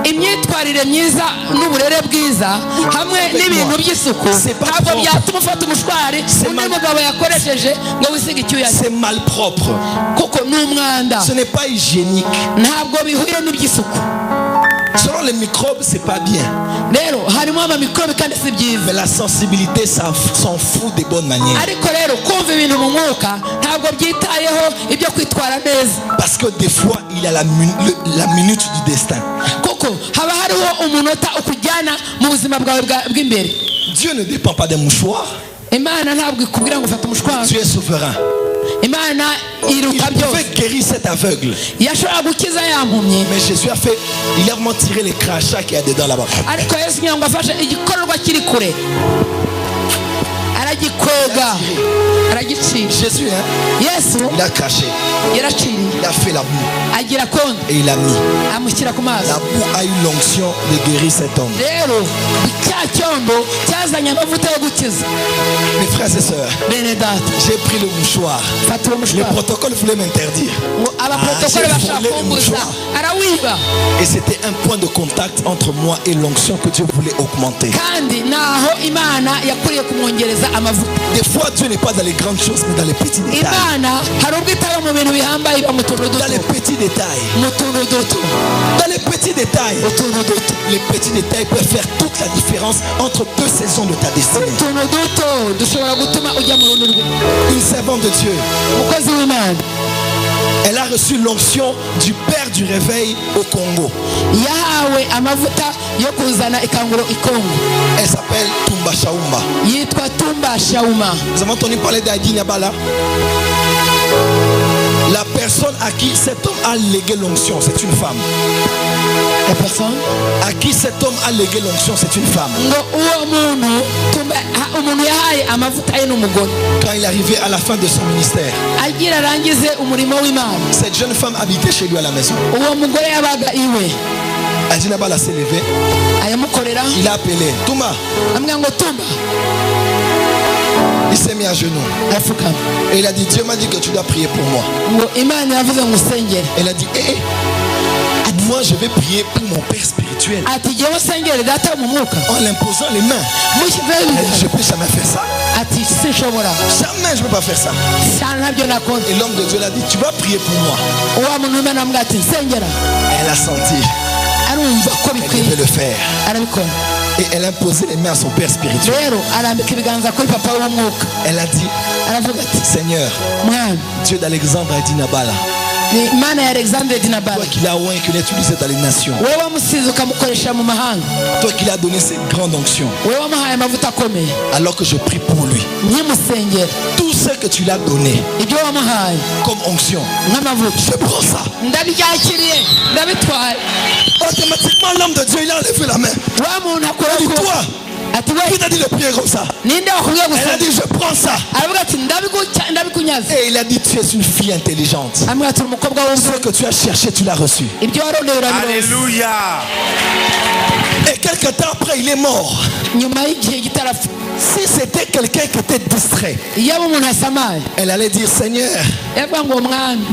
Imyitwarire myiza n'uburere bwiza hamwe n'ibintu by'isuku ntabwo byatuma ufata umushwari undi mugabo yakoresheje ngo wisige icyuya. C'est mal propre kuko n'umwanda. Ce n'est pas hygiénique. Ntabwo bihuye n'iby'isuku. Selon les microbes, c'est pas bien. Mais la sensibilité, ça s'en fout des bonnes manières. Parce que des fois, il y a la minute du destin. Dieu ne dépend pas des mouchoirs. Dieu est souverain. Il pouvait guérir cet aveugle. Mais Jésus a fait, il a vraiment tiré les crachats qu'il y a dedans là-bas. Jésus, hein? Il a craché. Il a fait la boue. Et il a mis. La boue a eu l'onction de guérir cet homme. Mes frères et sœurs, j'ai pris le mouchoir. Le protocole voulait m'interdire. Et c'était un point de contact entre moi et l'onction que Dieu voulait augmenter. Des fois, Dieu n'est pas dans les grandes choses, mais dans les petits détails. Dans les petits détails. Dans les petits détails. Les petits détails peuvent faire toute la différence entre deux saisons de ta destinée. Une servante de Dieu, elle a reçu l'onction du Père du réveil au Congo. Elle s'appelle Tumba Shauma. Vous avez entendu parler d'Adina Bala? La personne à qui cet homme a légué l'onction, c'est une femme. La personne à qui cet homme a légué l'onction, c'est une femme. Quand il est arrivé à la fin de son ministère, cette jeune femme habitait chez lui à la maison. Adinabala s'est levé. Il a appelé Touma. Il s'est mis à genoux. Et il a dit Dieu m'a dit que tu dois prier pour moi. Elle a dit moi je vais prier pour mon père spirituel en l'imposant les mains. Elle dit, je peux jamais faire ça. Jamais je ne peux pas faire ça. Et l'homme de Dieu l'a dit tu vas prier pour moi. Elle a senti. Elle devait le faire. Et elle a posé les mains à son père spirituel. Elle a dit Seigneur, Dieu d'Alexandre Adinabala, toi qui l'as oint et qui l'as utilisé dans les nations, toi qui l'as donné cette grande onction, alors que je prie pour lui, tout ce que tu l'as donné comme onction, je prends ça. Automatiquement l'homme de Dieu il a levé la main. Il dit toi, qui t'a dit de prier comme ça? Elle a dit je prends ça. Et il a dit tu es une fille intelligente. Ce que tu as cherché tu l'as reçu. Alléluia. Et quelque temps après il est mort. Si c'était quelqu'un qui était distrait, elle allait dire Seigneur,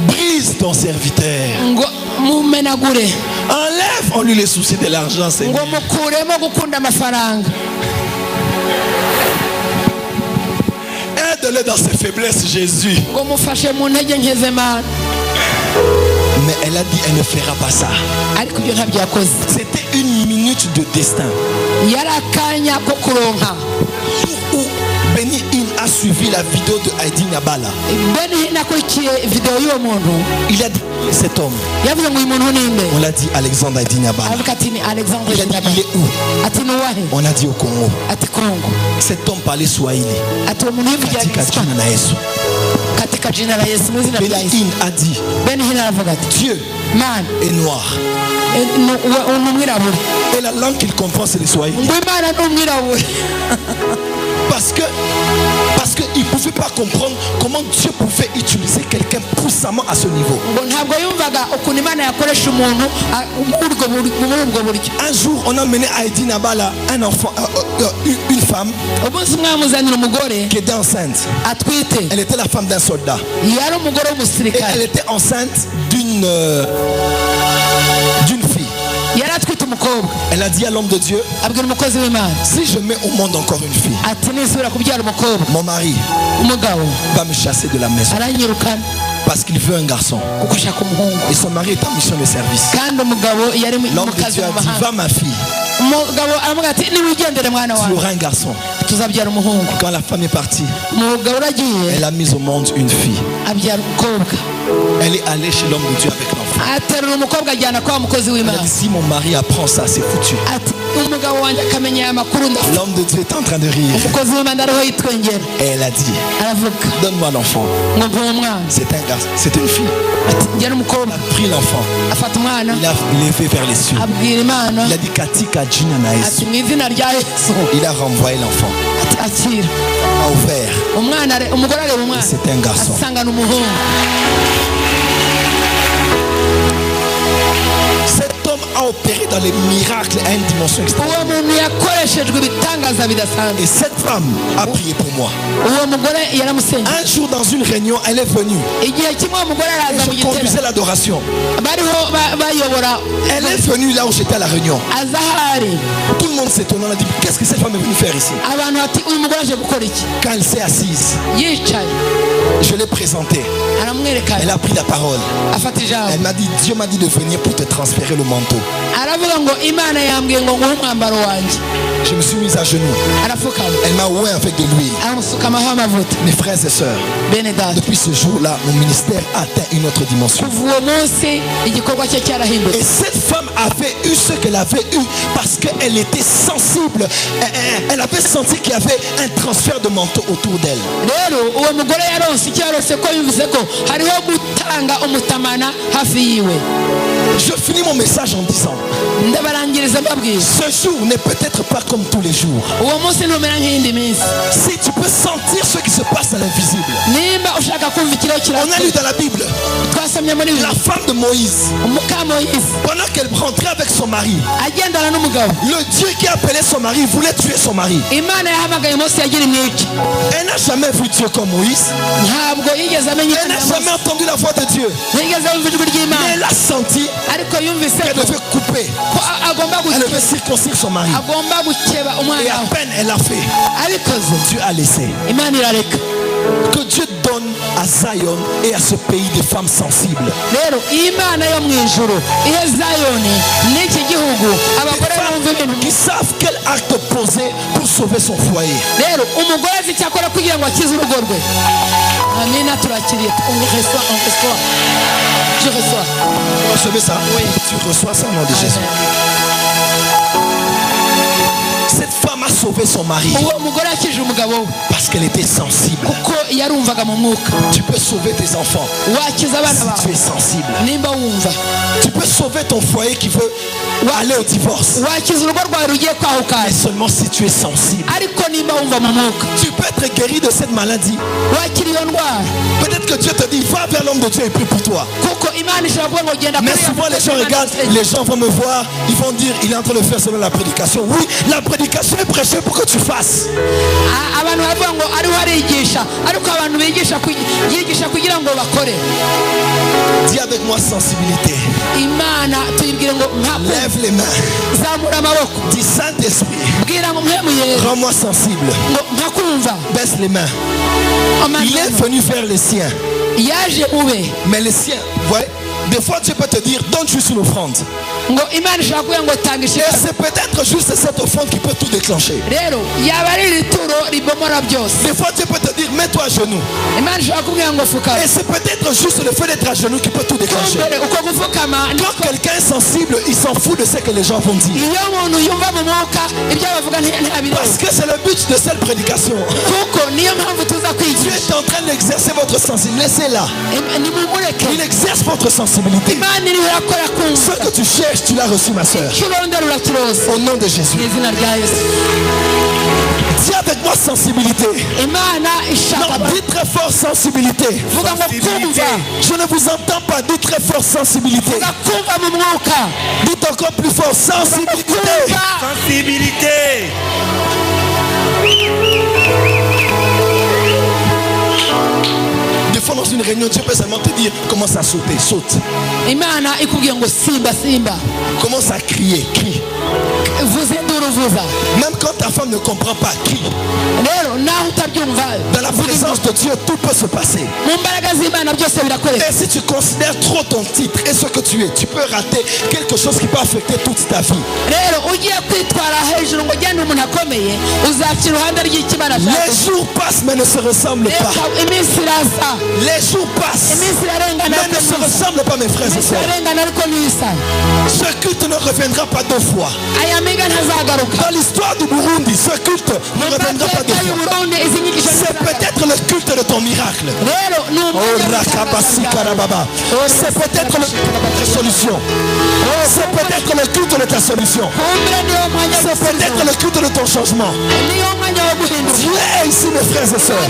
brise ton serviteur. Enlève en lui les soucis de l'argent, Seigneur. Aide-le dans ses faiblesses, Jésus. Mais elle a dit elle ne fera pas ça. C'était une minute de destin. Benny Hinn a suivi la vidéo de Heidi Nabala. Il a dit cet homme. On l'a dit Alexandre Heidi Nabala. Il a dit il est où? On a dit au Congo. Cet homme parlait Swahili. Benny Hinn a dit Dieu est noir. Et la langue qu'il comprend c'est le Swahili. Parce qu'il ne pouvait pas comprendre comment Dieu pouvait utiliser quelqu'un puissamment à ce niveau. Un jour, on a mené à Heidi Nabala un enfant, une femme qui était enceinte. Elle était la femme d'un soldat. Et elle était enceinte d'une fille. Elle a dit à l'homme de Dieu, si je mets au monde encore une fille, mon mari va me chasser de la maison parce qu'il veut un garçon. Et son mari est en mission de service. L'homme de Dieu a dit, va ma fille, tu auras un garçon. Quand la femme est partie, elle a mis au monde une fille. Elle est allée chez l'homme de Dieu avec l'enfant. Elle a dit, si mon mari apprend ça, c'est foutu. L'homme de Dieu est en train de rire. Et elle a dit, donne-moi l'enfant. C'est un garçon, c'est une fille. Il a pris l'enfant. Il a levé vers les cieux. Il a dit Katika Jina na Yesu. Il a renvoyé l'enfant. A ouvert. C'est un garçon. Cet homme a opéré dans les miracles à une dimension extraordinaire. Et cette femme a prié pour moi. Un jour dans une réunion, elle est venue. Et je conduisais l'adoration. Elle est venue là où j'étais à la réunion. Tout le monde s'étonne. On a dit, qu'est-ce que cette femme est venue faire ici? Quand elle s'est assise, je l'ai présentée. Elle a pris la parole. Elle m'a dit, Dieu m'a dit de venir pour te transférer le manteau. Je me suis mise à genoux. Elle m'a oué avec de l'huile. Mes frères et sœurs, depuis ce jour-là, mon ministère atteint une autre dimension. Et cette femme avait eu ce qu'elle avait eu parce qu'elle était sensible. Elle avait senti qu'il y avait un transfert de manteau autour d'elle. Je finis mon message en disant, ce jour n'est peut-être pas comme tous les jours. Si tu peux sentir ce qui se passe à l'invisible. On a lu dans la Bible la femme de Moïse, pendant qu'elle rentrait avec son mari, le Dieu qui appelait son mari voulait tuer son mari. Elle n'a jamais vu Dieu comme Moïse. Elle n'a jamais entendu la voix de Dieu. Mais elle a senti qu'elle devait couper. Elle devait circoncire son mari. Et à peine elle a fait, Dieu a laissé. Que Dieu donne à Zion et à ce pays des femmes sensibles. Des femmes qui savent quel acte poser pour sauver son foyer. Tu reçois. Vous recevez ça? Oui. Tu reçois ça au nom de Jésus. Cette femme a sauvé son mari parce qu'elle était sensible. Tu peux sauver tes enfants si tu es sensible. Tu peux sauver ton foyer qui veut aller au divorce, mais seulement si tu es sensible. Tu peux être guéri de cette maladie. Peut-être que Dieu te dit, va vers l'homme de Dieu et prie pour toi. Mais souvent les gens regardent, les gens vont me voir, ils vont dire, il est en train de faire selon la prédication. Oui, la prédication est prêchée pour que tu fasses. Dis avec moi sensibilité. Lève les mains. Dis Saint-Esprit, rends-moi sensible. Baisse les mains. Il est venu vers les siens. Mais les siens, voyez, Des fois Dieu peut te dire donne juste une offrande. Et c'est peut-être juste cette offrande qui peut tout déclencher. Des fois Dieu peut te dire mets-toi à genoux. Et c'est peut-être juste le fait d'être à genoux qui peut tout déclencher. Quand quelqu'un est sensible, il s'en fout de ce que les gens vont dire. Parce que c'est le but de cette prédication. Dieu est en train d'exercer votre sensibilité. Laissez-la. Il exerce votre sensibilité. Ce que tu cherches, tu l'as reçu, ma soeur. Au nom de Jésus. Dis avec moi sensibilité. Non, dis très fort sensibilité. Je ne vous entends pas. Dis très fort sensibilité. Dites encore plus fort sensibilité. Sensibilité. Des fois dans une réunion, Dieu peut seulement te dire commence à sauter, saute. Commence à crier, crie. Même quand ta femme ne comprend pas, crie. Dans la présence de Dieu, tout peut se passer. Et si tu considères trop ton titre et ce que tu es, tu peux rater quelque chose qui peut affecter toute ta vie. Les jours passent mais ne se ressemblent pas. Les jours passent mais ne se ressemblent pas, mes frères et sœurs. Ce culte ne reviendra pas deux fois. Dans l'histoire du Burundi, ce culte ne reviendra pas deux fois. C'est peut-être le culte de ton miracle. C'est peut-être la solution. C'est peut-être le culte de ta solution. C'est peut-être le culte de ton changement. Dieu est ici, mes frères et sœurs.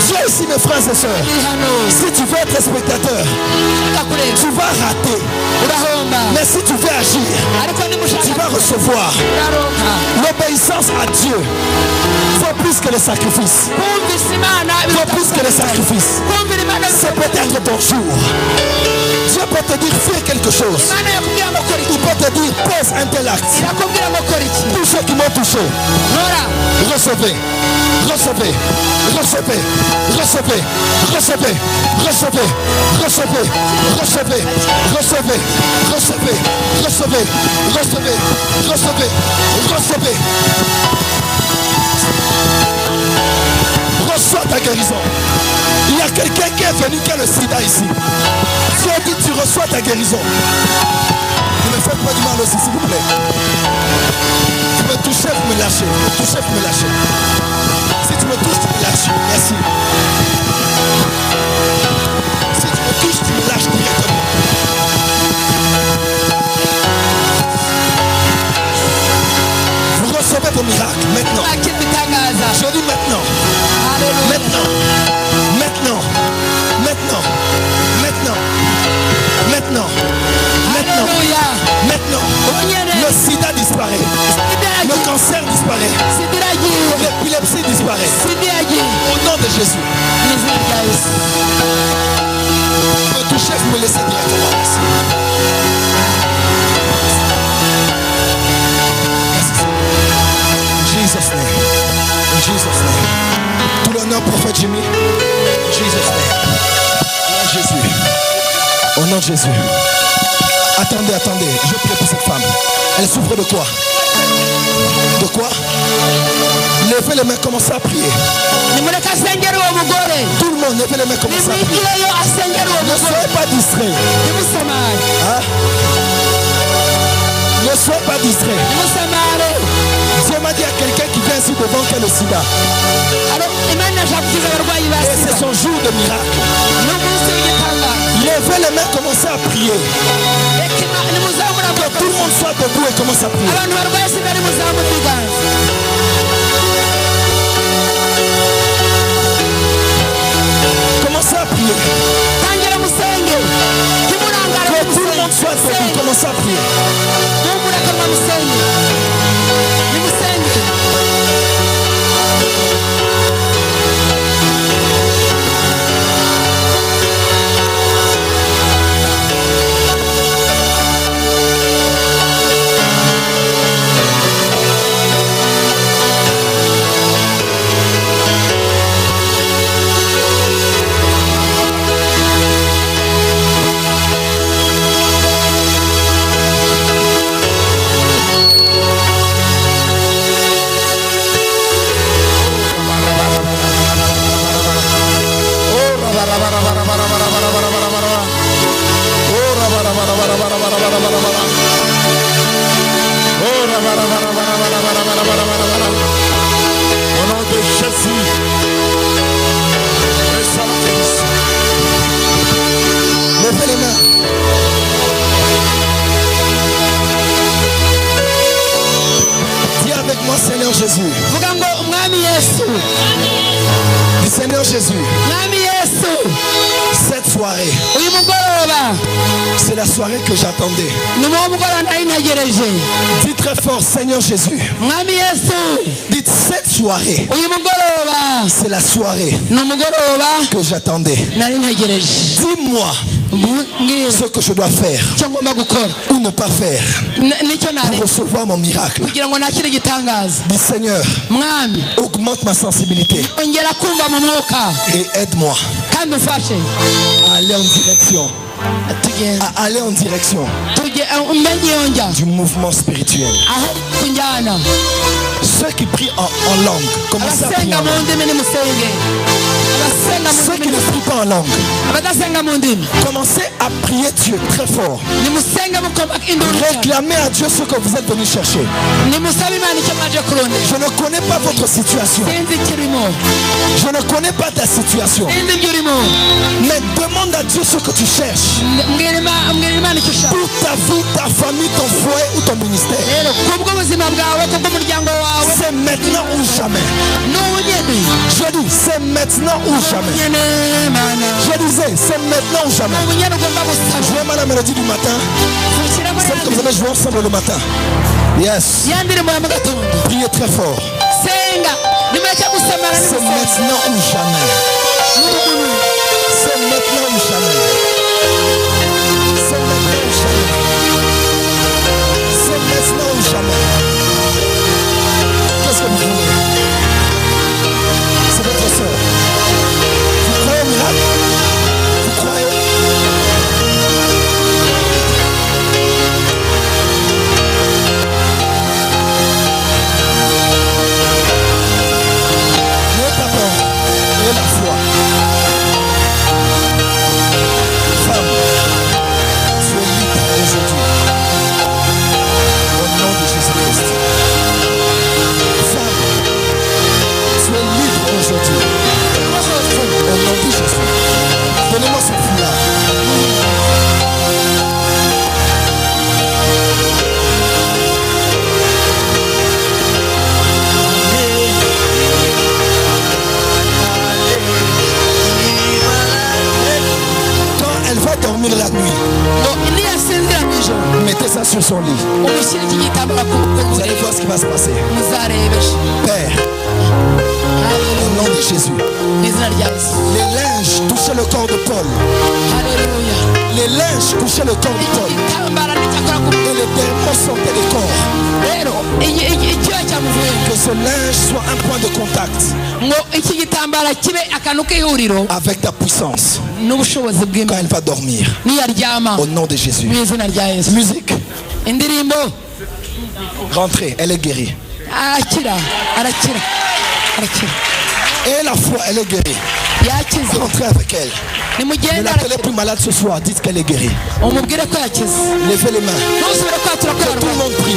Dieu est ici, mes frères et sœurs. Si tu veux être spectateur, tu vas rater. Mais si tu veux agir, tu vas recevoir. L'obéissance à Dieu vaut plus que le sacrifice. Vaut plus que le sacrifice. C'est peut-être ton jour. Dieu peut te dire fais quelque chose. Il peut te dire pose un tel acte. Tous ceux qui m'ont touché, recevez, recevez, recevez, recevez, recevez, recevez, recevez, recevez, recevez, recevez, recevez, recevez, recevez, recevez. Reçois ta guérison. Il y a quelqu'un qui est venu qui a le sida ici. Si on dit tu reçois ta guérison, ne me faites pas du mal aussi, s'il vous plaît. Tu me touches, vous me lâchez. Tu me touches, vous me lâchez. Si tu me touches, tu me lâches. Merci. Si tu me touches, tu me lâches directement. Vous recevez vos miracles maintenant. Je dis maintenant. Maintenant. Maintenant. Maintenant. Maintenant. Maintenant. Maintenant. Maintenant. Le sida disparaît. Le cancer disparaît. L'épilepsie disparaît. Au nom de Jésus. Vous me touchez, vous me laissez directement. Merci. Jesus name. In Jesus name. Tout l'honneur, prophète Jimmy. In Jesus name. Jésus. Au nom de Jésus. Attendez, attendez. Je prie pour cette femme. Elle souffre de quoi? De quoi? Levez les mains, commencez à prier. Tout le monde, levez les mains, commencez à prier. Ne soyez pas distrait. Hein? Ne soyez pas distrait. Dieu m'a dit à quelqu'un qui vient ici devant qui a le sida. Et c'est son jour de miracle. Levez les mains, commencez à prier. Que tout le monde soit debout et commence à prier. Commencez à prier. Que tout le monde soit debout, commencez à prier. Du Seigneur Jésus. Cette soirée, c'est la soirée que j'attendais. Dites très fort, Seigneur Jésus. Dites cette soirée, c'est la soirée que j'attendais. Dis-moi ce que je dois faire ou ne pas faire pour recevoir mon miracle. Dis Seigneur, augmente ma sensibilité et aide-moi à aller en direction du mouvement spirituel. Ceux qui prient en langue, commencez à prier en langue. Ceux qui ne prient pas en langue, commencez à prier Dieu très fort. Réclamez à Dieu ce que vous êtes venu chercher. Je ne connais pas votre situation. Je ne connais pas ta situation. Mais demande à Dieu ce que tu cherches. Pour ta vie, ta famille, ton foyer ou ton ministère. C'est maintenant ou jamais. Je dis, c'est maintenant ou jamais. Je disais, c'est maintenant ou jamais. Jouez mal la mélodie du matin. Celle que vous avez joué ensemble le matin. Yes. Priez très fort. C'est maintenant ou jamais. C'est maintenant ou jamais. C'est maintenant ou jamais. C'est maintenant ou jamais. Qu'est-ce que vous voulez? C'est votre soeur. Vous croyez au miracle? Vous croyez? N'ayez pas peur. Ayez la foi. Femme, tu es libre aujourd'hui. Au nom de Jésus-Christ. Femme, tu es libre aujourd'hui. Au nom de Jésus. Donnez-moi ce foulard. Quand elle va dormir la nuit, mettez ça sur son lit. Vous allez voir ce qui va se passer. Père, au nom de Jésus, les linges touchaient le corps de Paul. Les linges touchaient le corps de Paul. Et les démons sortaient des corps. Que ce linge soit un point de contact avec ta puissance quand elle va dormir. Au nom de Jésus. Musique. Rentrez, elle est guérie. Et la foi, elle est guérie. Rentrez avec elle. Ne l'appelez plus malade ce soir, dites qu'elle est guérie. Levez les mains. Que tout le monde prie.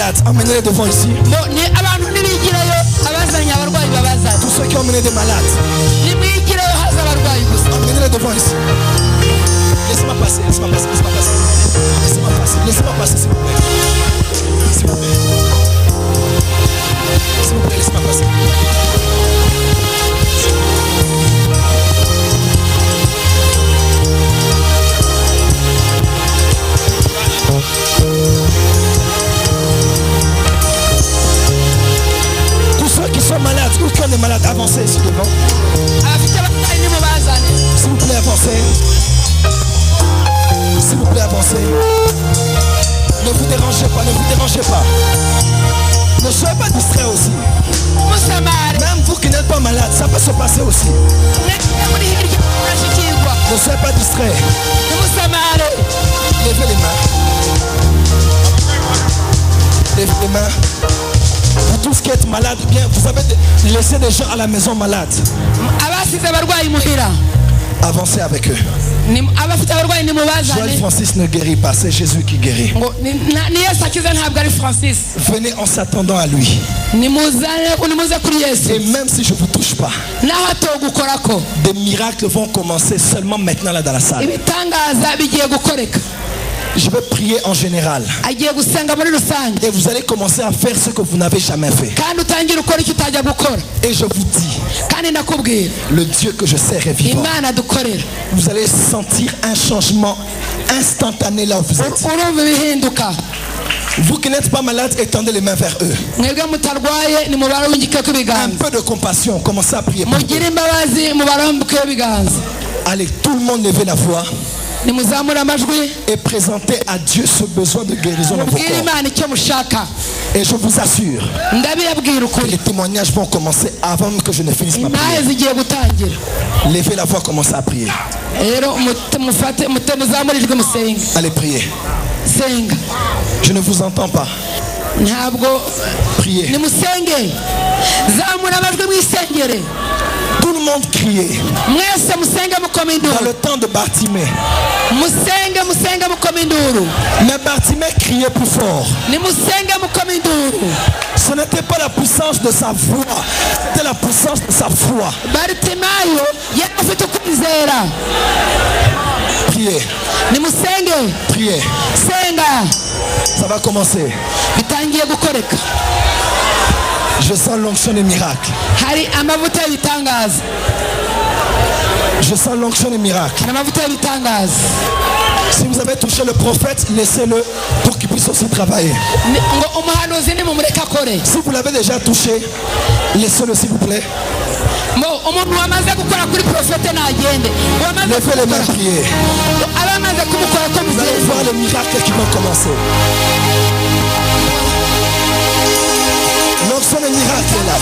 malades, emmenez-les devant ici. Tous ceux qui ont emmené des malades, emmenez-les devant ici. Laissez-moi passer, laissez-moi passer, laissez-moi passer. Laissez-moi passer, laissez-moi passer, s'il vous plaît. S'il vous plaît. S'il vous plaît, laissez-moi passer. Tous ceux qui sont malades, ou qui ont des malades, avancez ici devant. S'il vous plaît, avancez. S'il vous plaît, avancez. Ne vous dérangez pas, ne vous dérangez pas. Ne soyez pas distrait aussi. Même vous qui n'êtes pas malade, ça peut se passer aussi. Ne soyez pas distrait. Levez les mains. Levez les mains. Vous tous qui êtes malades, bien, vous avez laissé des gens à la maison malades. Avancez avec eux. Joël Francis ne guérit pas, c'est Jésus qui guérit. Venez en s'attendant à lui. Et même si je ne vous touche pas, des miracles vont commencer seulement maintenant là dans la salle. Je vais prier en général. Et vous allez commencer à faire ce que vous n'avez jamais fait. Et je vous dis, le Dieu que je sers est vivant. Vous allez sentir un changement instantané là où vous êtes. Vous qui n'êtes pas malade, étendez les mains vers eux. Un peu de compassion, commencez à prier pour eux. Allez, tout le monde levez la voix et présentez à Dieu ce besoin de guérison dans vos corps. Et je vous assure que les témoignages vont commencer avant que je ne finisse ma prière. Levez la voix, commencez à prier. Allez, priez. Je ne vous entends pas. Priez. Tout le monde criait. Dans le temps de Bartimée. Mais Bartimée criait plus fort. Ce n'était pas la puissance de sa voix, c'était la puissance de sa foi. Priez. Priez. Ça va commencer. Je sens l'onction des miracles. Je sens l'onction des miracles. Si vous avez touché le prophète, laissez-le pour qu'il puisse aussi travailler. Si vous l'avez déjà touché, laissez-le s'il vous plaît. Levez les mains, priez. Vous allez voir les miracles qui vont commencer. L'onction des miracles est là.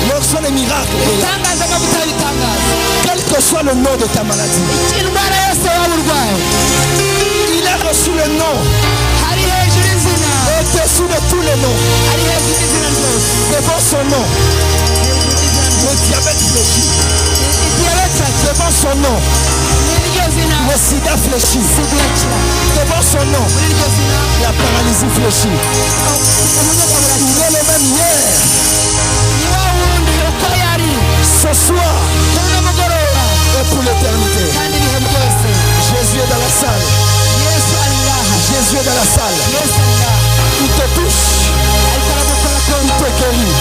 L'onction des miracles est là. Quel que soit le nom de ta maladie, il a reçu le nom au-dessus de tous les noms. Devant son nom, le diabète fléchit. Devant son nom, le sida fléchit. Devant son nom, la paralysie fléchit. Il est le même hier, ce soir et pour l'éternité. Jésus est dans la salle. Jésus est dans la salle. Il te touche. Il te guérit.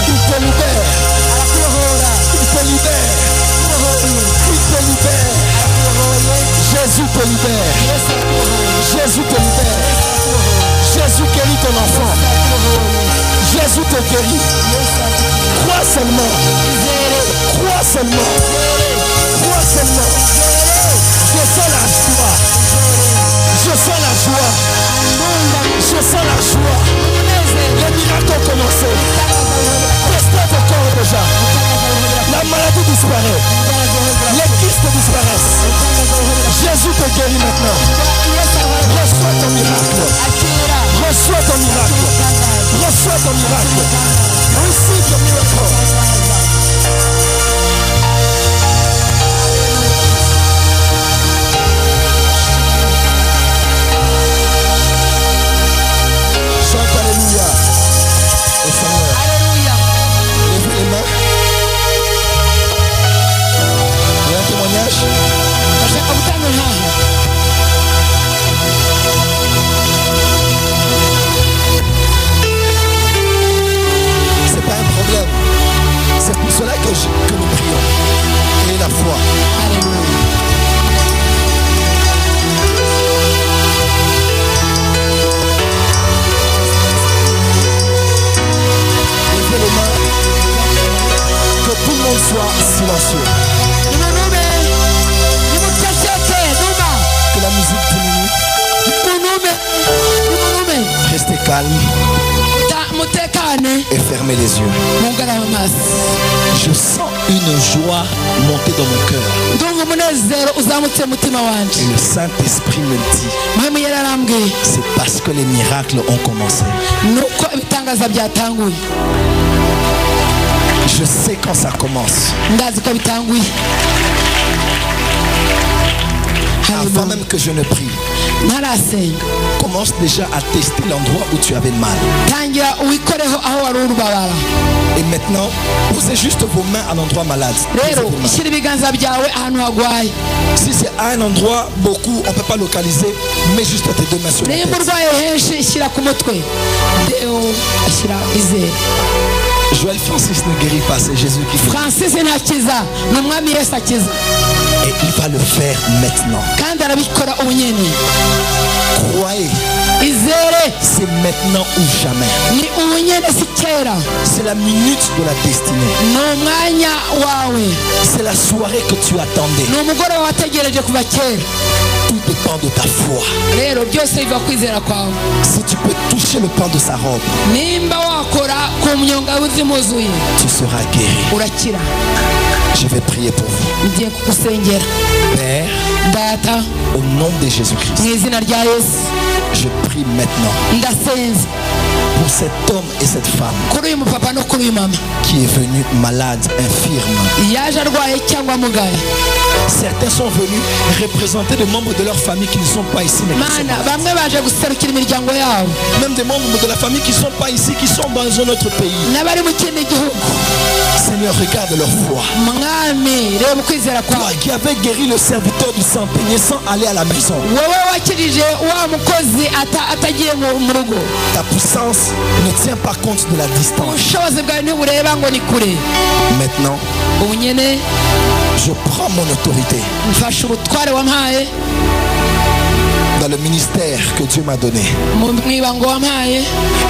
Il te libère. Il te libère. Il te libère. Jésus te libère. Jésus te libère. Jésus guérit ton enfant. Jésus te guérit. Crois seulement. Crois seulement. Crois seulement. Je sens la joie. Je sens la joie. Je sens la joie. Les miracles ont commencé. Testez vos corps déjà. La maladie disparaît. Les kystes disparaissent. Jésus te guérit maintenant. Reçois ton miracle. Reçois ton miracle. Reçois ton miracle. Receive your miracle. calme et fermez les yeux. Je sens une joie monter dans mon cœur. Et le Saint-Esprit me dit, c'est parce que les miracles ont commencé. Je sais quand ça commence. Avant même que je ne prie, commence déjà à tester l'endroit où tu avais mal. Et maintenant, posez juste vos mains à l'endroit malade. Si c'est à un endroit, beaucoup, on ne peut pas localiser, mets juste tes deux mains sur la tête. Joël Francis ne guérit pas, c'est Jésus qui guérit. Et il va le faire maintenant. Croyez. C'est maintenant ou jamais. C'est la minute de la destinée. C'est la soirée que tu attendais. Tout dépend de ta foi. Si tu peux toucher le pan de sa robe, tu seras guéri. Je vais prier pour vous. Père, au nom de Jésus-Christ, je prie maintenant pour cet homme et cette femme qui est venu malade, infirme. Certains sont venus représenter des membres de leur famille qui ne sont pas ici, mais qui sont là. Même des membres de la famille qui ne sont pas ici, qui sont dans un autre pays. Seigneur, regarde leur foi. Toi qui avais guéri le serviteur du centenier sans aller à la maison. Ta puissance ne tient pas compte de la distance. Maintenant, je prends mon autorité dans le ministère que Dieu m'a donné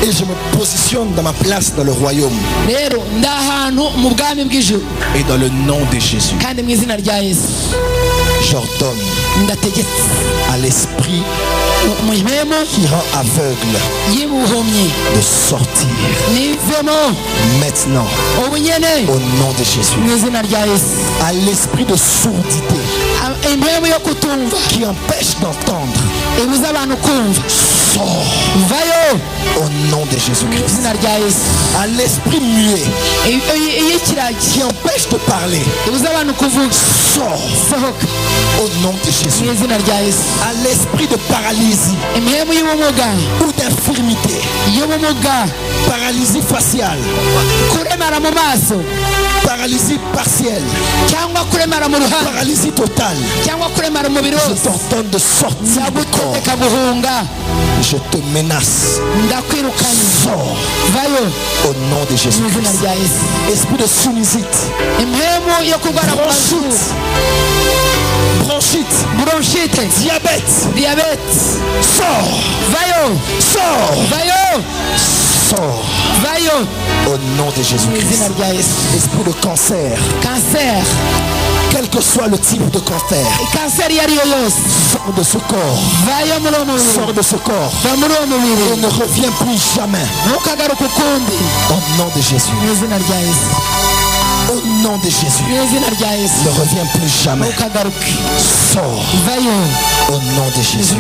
et je me positionne dans ma place dans le royaume et dans le nom de Jésus, j'ordonne à l'esprit qui rend aveugle de sortir maintenant au nom de Jésus. À l'esprit de sourdité qui empêche d'entendre, sors au nom de Jésus-Christ. À l'esprit muet qui empêche de parler, sors au nom de Jésus. À l'esprit de paralysie ou d'infirmité, paralysie faciale, paralysie partielle, paralysie totale, je t'ordonne de sortir du corps. Je te menace. Sors au nom de Jésus-Christ. Esprit de sinusite, bronchite, diabète, sors, sors au nom de Jésus-Christ. Esprit de cancer, quel que soit le type de cancer, sors de ce corps, sors de ce corps et ne reviens plus jamais au nom de Jésus. Au nom de Jésus, ne reviens plus jamais. Sors au nom de Jésus.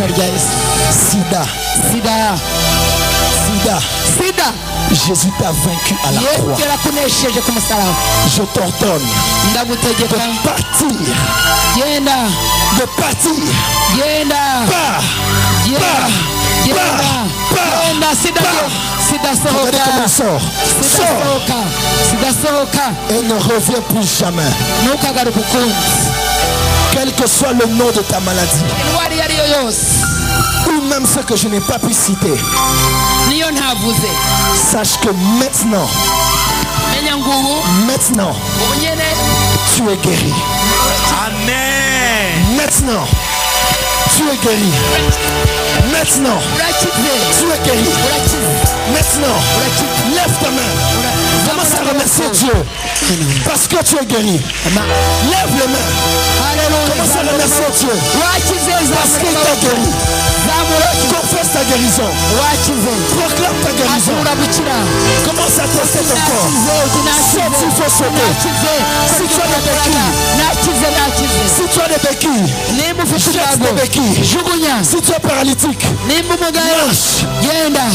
Sida, Jésus t'a vaincu à la croix. Je t'ordonne de partir. Sors et ne reviens plus jamais. Quel que soit le nom de ta maladie, ou même ce que je n'ai pas pu citer, sache que maintenant, tu es guéri. Amen. Maintenant, tu es guéri. Maintenant, tu es guéri. Maintenant, lève ta main. Commence à remercier Dieu parce que tu es guéri. Lève les mains. Commence à remercier Dieu parce qu'il t'a guéri. Confesse ta guérison. Proclame ta guérison. Commence à tester ton corps. Sauf s'il faut sauter. Si tu as des béquilles, si tu as des béquilles, jette des béquilles. Si tu es paralytique, marche.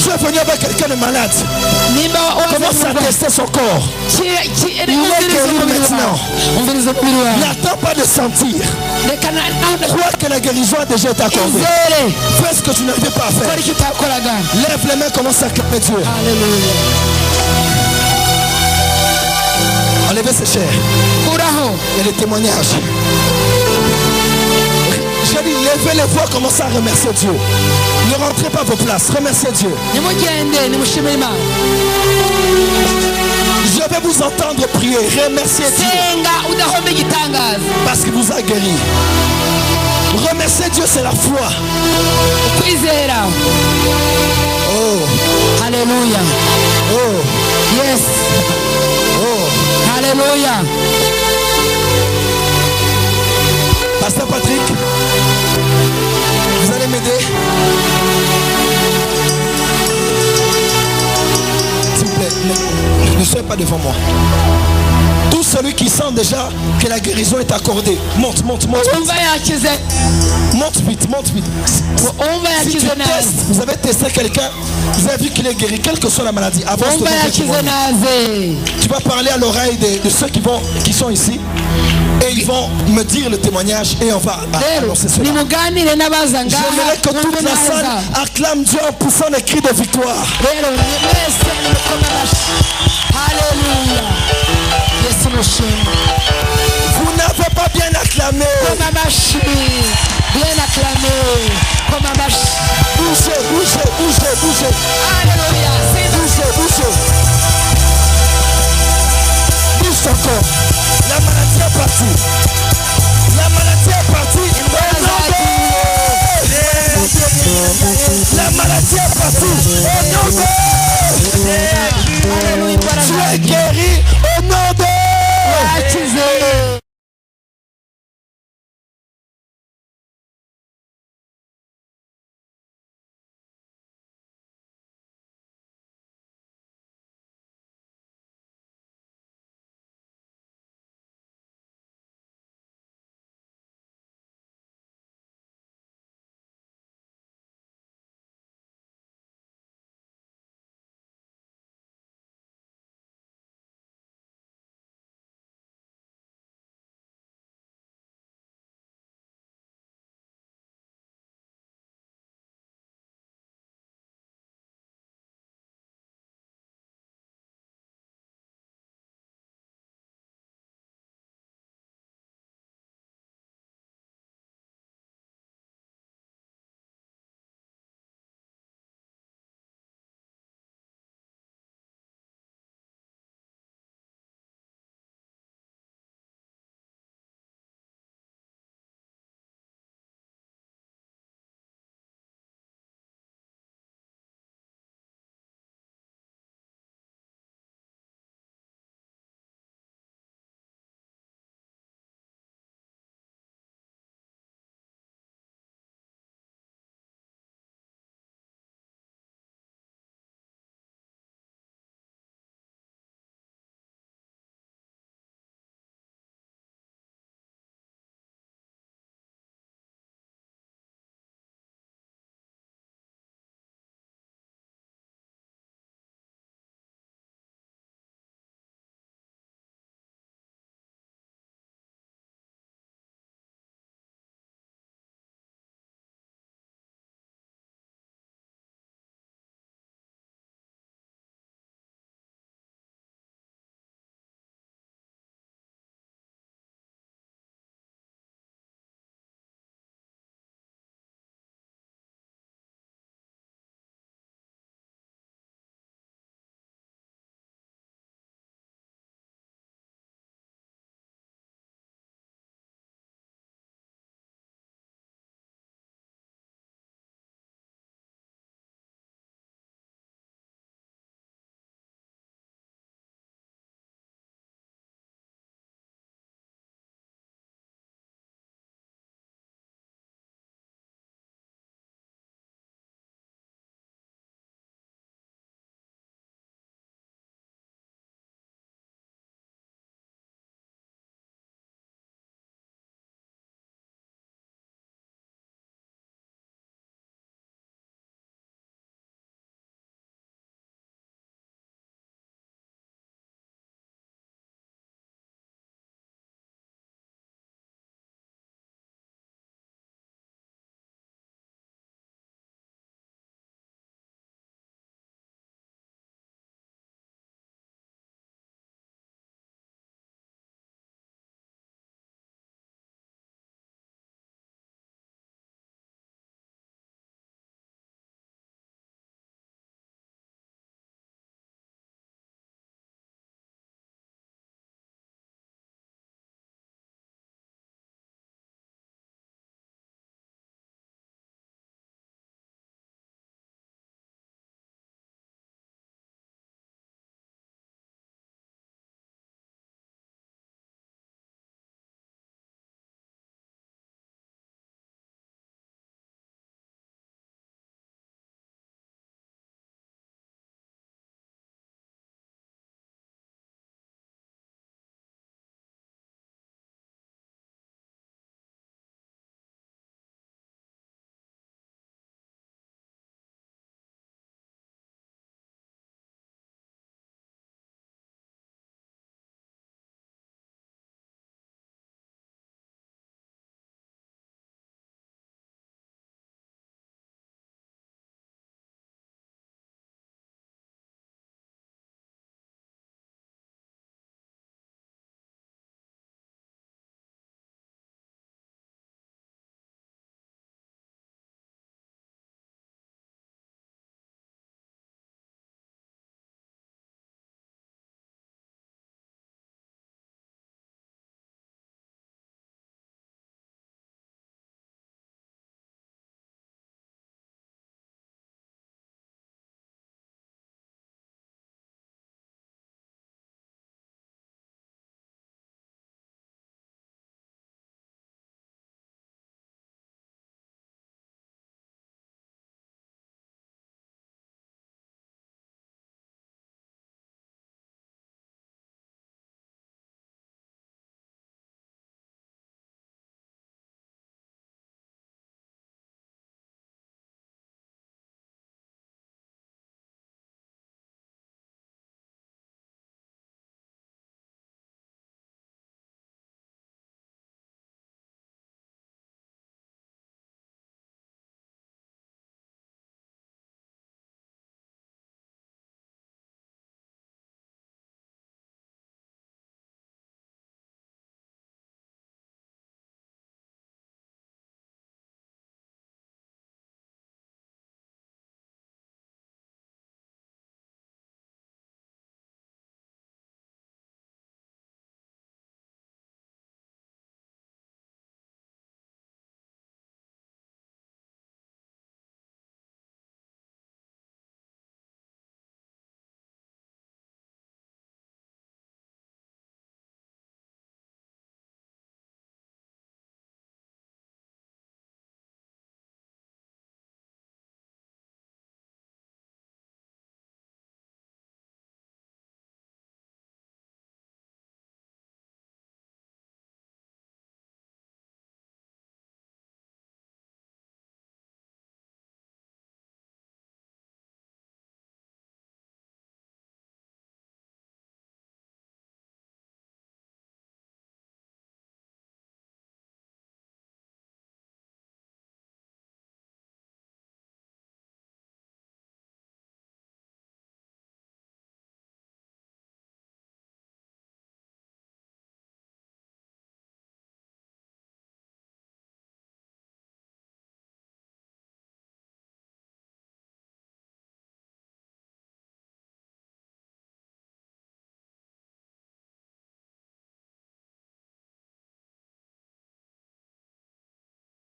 Tu es venu avec quelqu'un de malade. Commence à tester son corps. Il est guéri maintenant. N'attends pas de sentir. Crois que la guérison a déjà été accordée. Fais ce que tu n'arrivais pas à faire. Lève les mains, commence à clamer Dieu. Enlevez ses chairs. Il y a des témoignages. J'ai dit, levez les voix, commencez à remercier Dieu. Ne rentrez pas à vos places, remerciez Dieu. Je vais vous entendre prier, remerciez Dieu. Parce qu'il vous a guéri. Remercier Dieu, c'est la foi. Oh. Alléluia. Oh. Yes. Oh. Alléluia. Pasteur Patrick, vous allez m'aider? S'il vous plaît, ne soyez pas devant moi. Tout celui qui sent déjà que la guérison est accordée, monte, monte, monte. Monte vite, monte vite. Si tu testes, vous avez testé quelqu'un, vous avez vu qu'il est guéri, quelle que soit la maladie. Avance devant tu vas parler à l'oreille de ceux qui sont ici. Et ils vont me dire le témoignage et on va annoncer cela. J'aimerais que toute la salle acclame Dieu en poussant des cris de victoire. Alléluia. Vous n'avez pas bien acclamé.